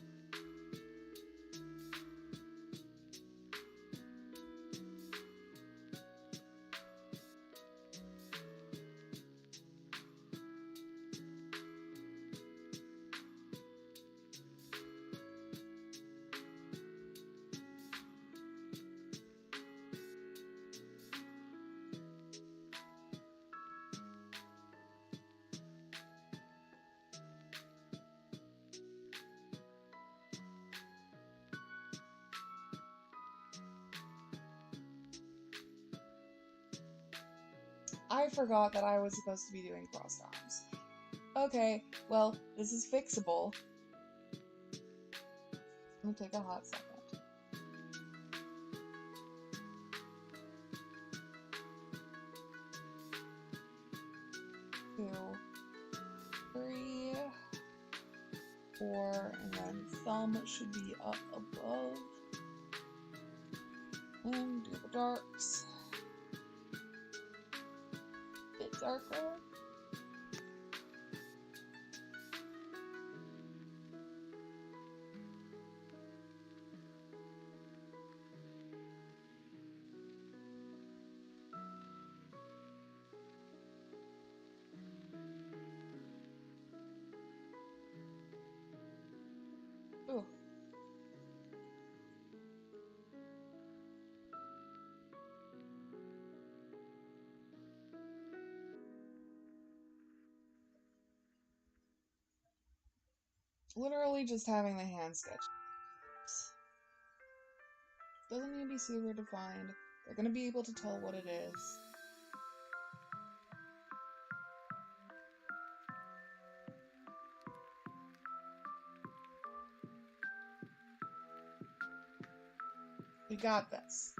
Speaker 1: I forgot that I was supposed to be doing crossed arms. Okay, well, this is fixable. It'll take a hot second. 2, 3, 4, and then thumb should be up above. And do the darks. Bit darker. Ooh. Literally just having the hand sketch. Doesn't need to be super defined. They're gonna be able to tell what it is. We got this.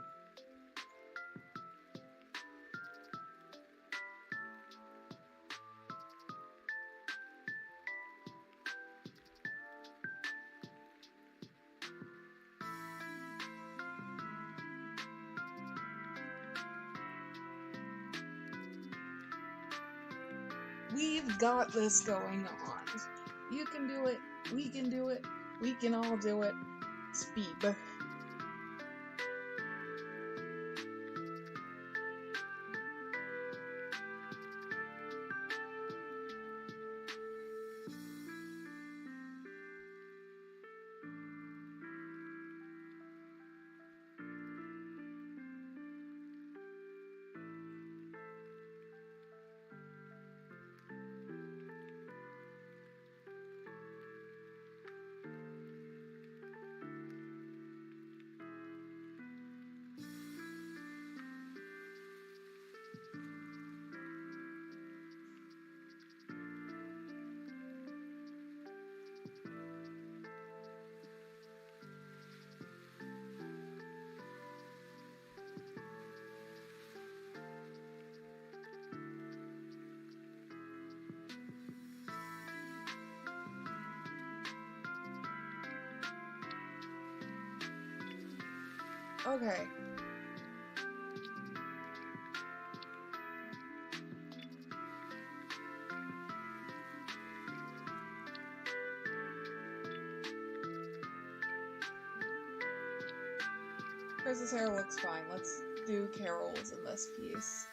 Speaker 1: We've got this going on. You can do it. We can do it. We can all do it. Speed. Okay. Chris's hair looks fine. Let's do Carol's in this piece.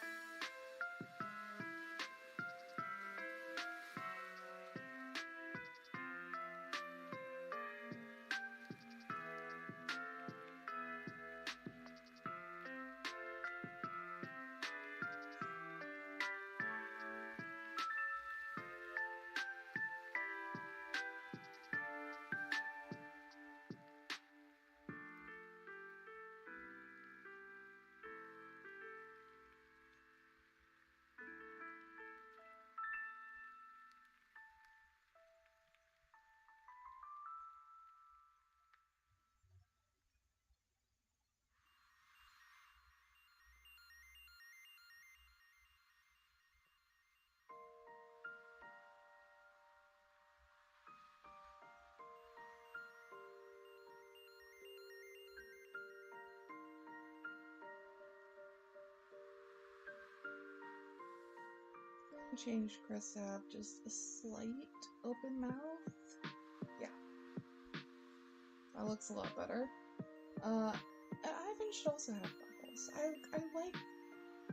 Speaker 1: change Chris to have just a slight open mouth. Yeah. That looks a lot better. Ivan should also have freckles. I like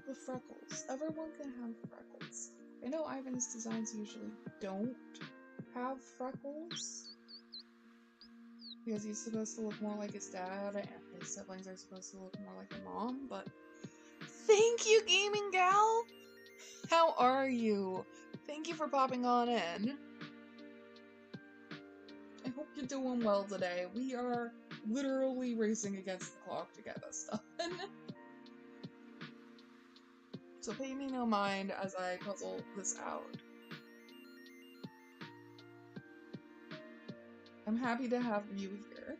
Speaker 1: the freckles. Everyone can have freckles. I know Ivan's designs usually don't have freckles because he's supposed to look more like his dad and his siblings are supposed to look more like a mom, but thank you, Gaming Gal! How are you? Thank you for popping on in. I hope you're doing well today. We are literally racing against the clock to get this done. So pay me no mind as I puzzle this out. I'm happy to have you here.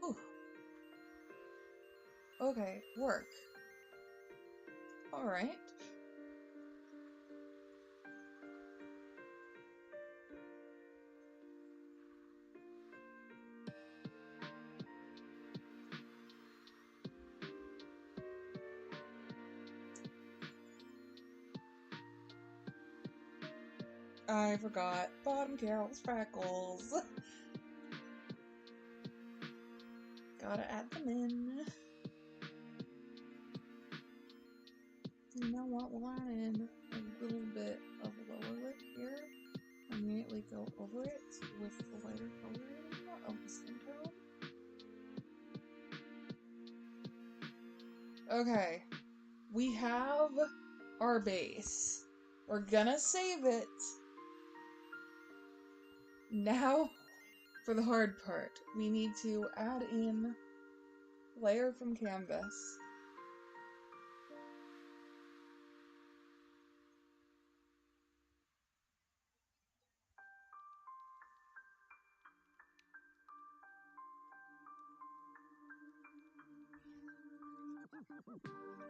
Speaker 1: Whew. Okay, work. Alright. I forgot. Bottom Carol's freckles. Gotta add them in. You know what? We'll add in a little bit of lower lip here. Immediately go over it with the lighter coloring of the skin tone. Okay. We have our base. We're gonna save it. Now, for the hard part, we need to add in layer from canvas.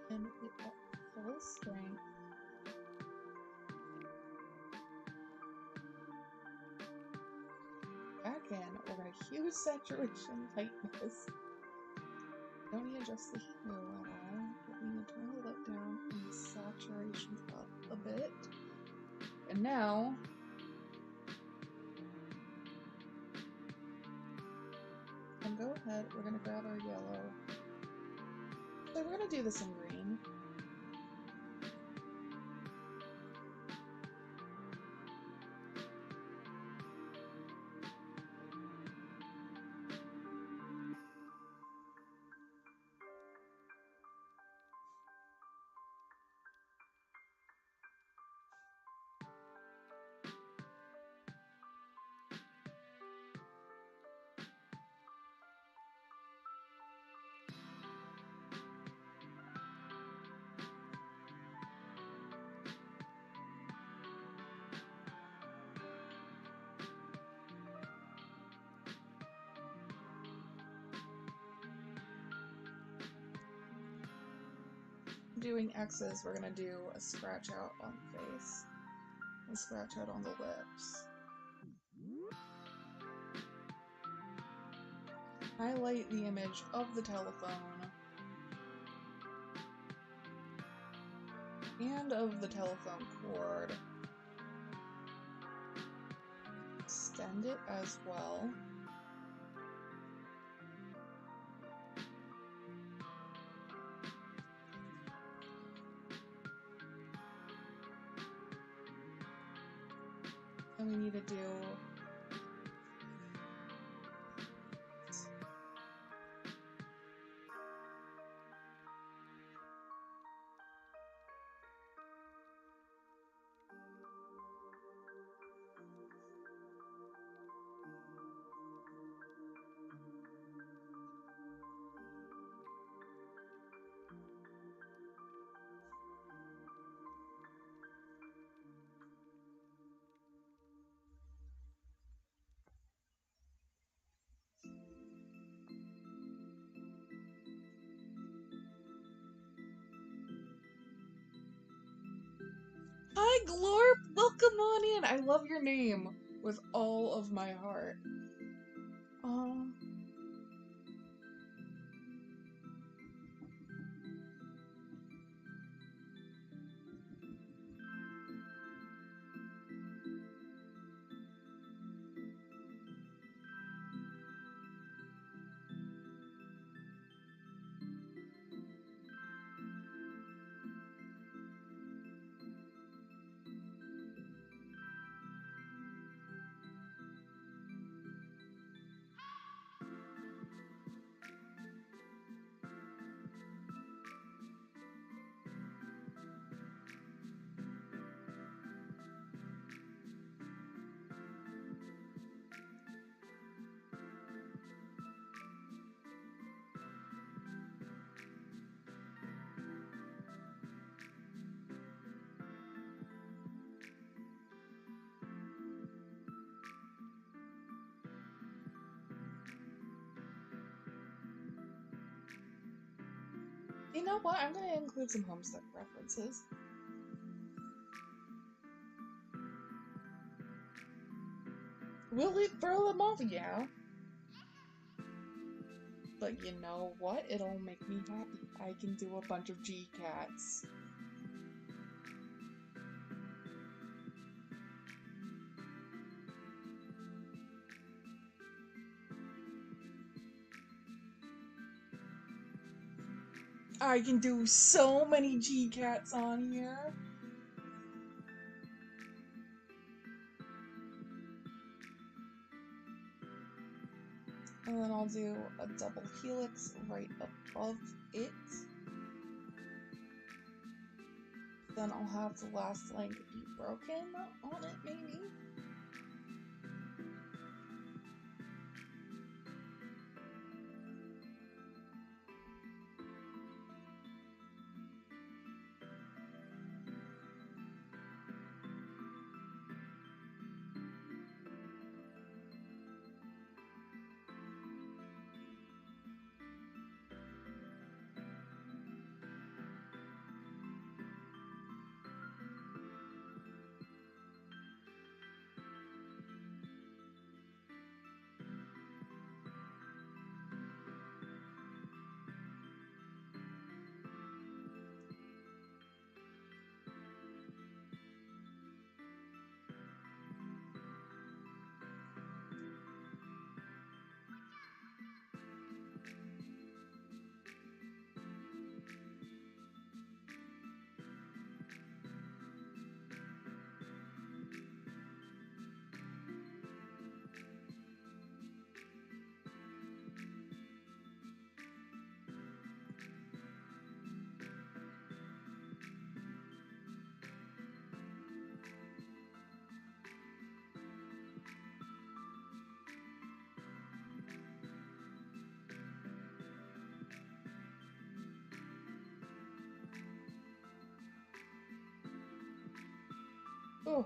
Speaker 1: And it at full strength. Back in, we're gonna use saturation lightness. Don't need to adjust the hue at all, but we need to turn the lit down and the saturation up a bit. And now, and go ahead, we're gonna grab our yellow. So we're gonna do this in green. Doing X's, we're gonna do a scratch out on the face and scratch out on the lips. Highlight the image of the telephone and of the telephone cord. Extend it as well. And we need to do Hi, Glorp! Welcome on in! I love your name with all of my heart. You know what? I'm gonna include some Homestuck references. Will it throw them off? Yeah. But you know what? It'll make me happy. I can do a bunch of G-cats. I can do so many G-cats on here. And then I'll do a double helix right above it. Then I'll have the last link be broken on it, maybe. Oh.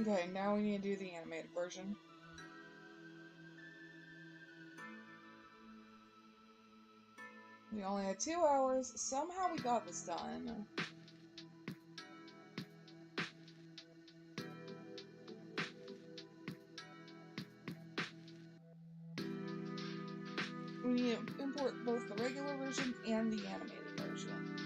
Speaker 1: Okay, now we need to do the animated version. We only had 2 hours. Somehow we got this done. We need to import both the regular version and the animated version.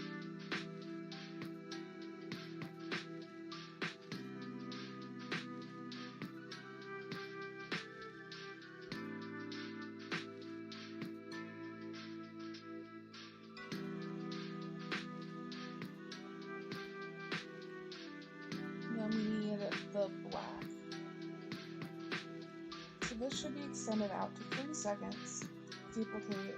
Speaker 1: Then we need the black. So this should be extended out to 3 seconds. Duplicate.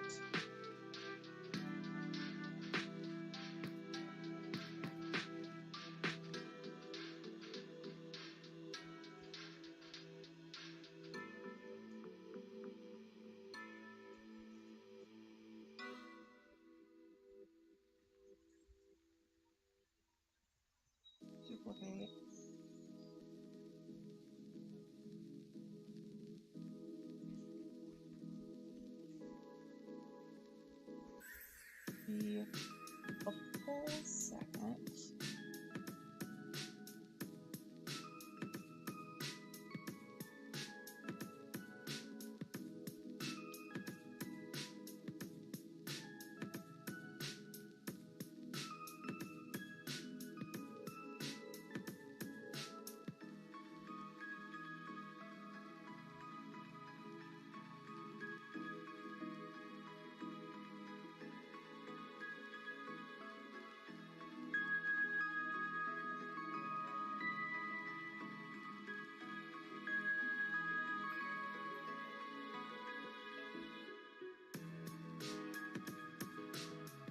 Speaker 1: Duplicate. Be a full second.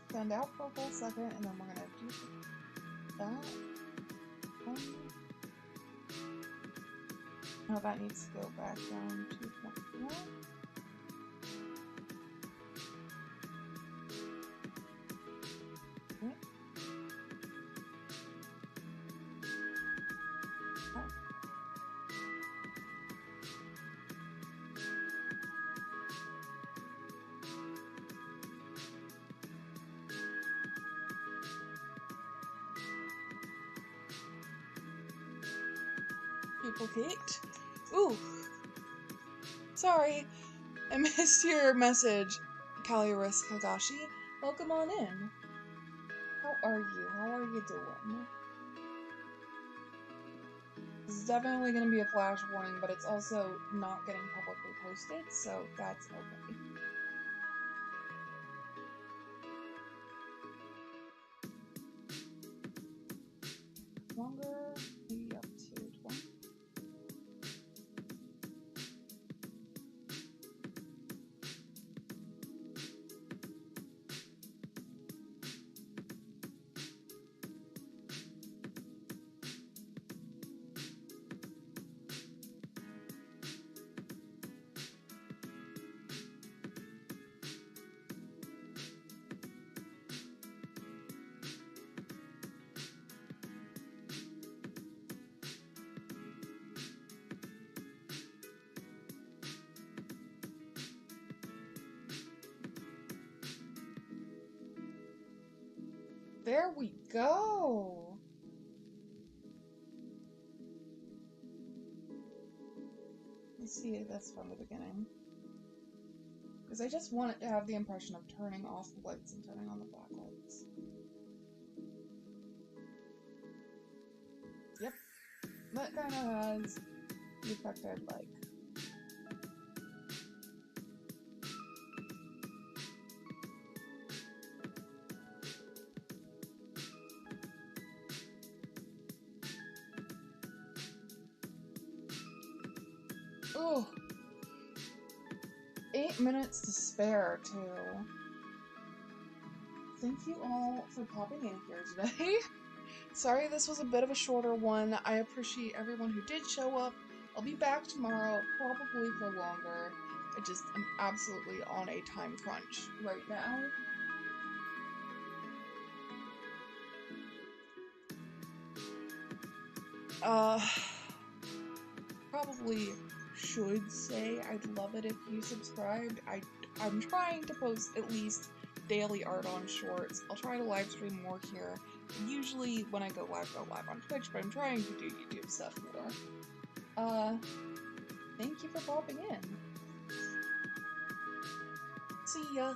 Speaker 1: Stand out for a full second, and then we're gonna do that. Now that needs to go back down to 0.1. Duplicate. Ooh! Sorry, I missed your message, Kaliris Kagashi. Welcome on in. How are you? How are you doing? This is definitely going to be a flash warning, but it's also not getting publicly posted, so that's okay. Longer, maybe up to 20. There we go! Let's see this from the beginning. Because I just want it to have the impression of turning off the lights and turning on the black lights. Yep. That kind of has the effect I'd like. Oh, 8 minutes to spare, too. Thank you all for popping in here today. Sorry this was a bit of a shorter one. I appreciate everyone who did show up. I'll be back tomorrow, probably for longer. I'm absolutely on a time crunch right now. probably should say I'd love it if you subscribed. I'm trying to post at least daily art on shorts. I'll try to live stream more here. Usually when I go live on Twitch, but I'm trying to do YouTube stuff more. Thank you for popping in. See ya.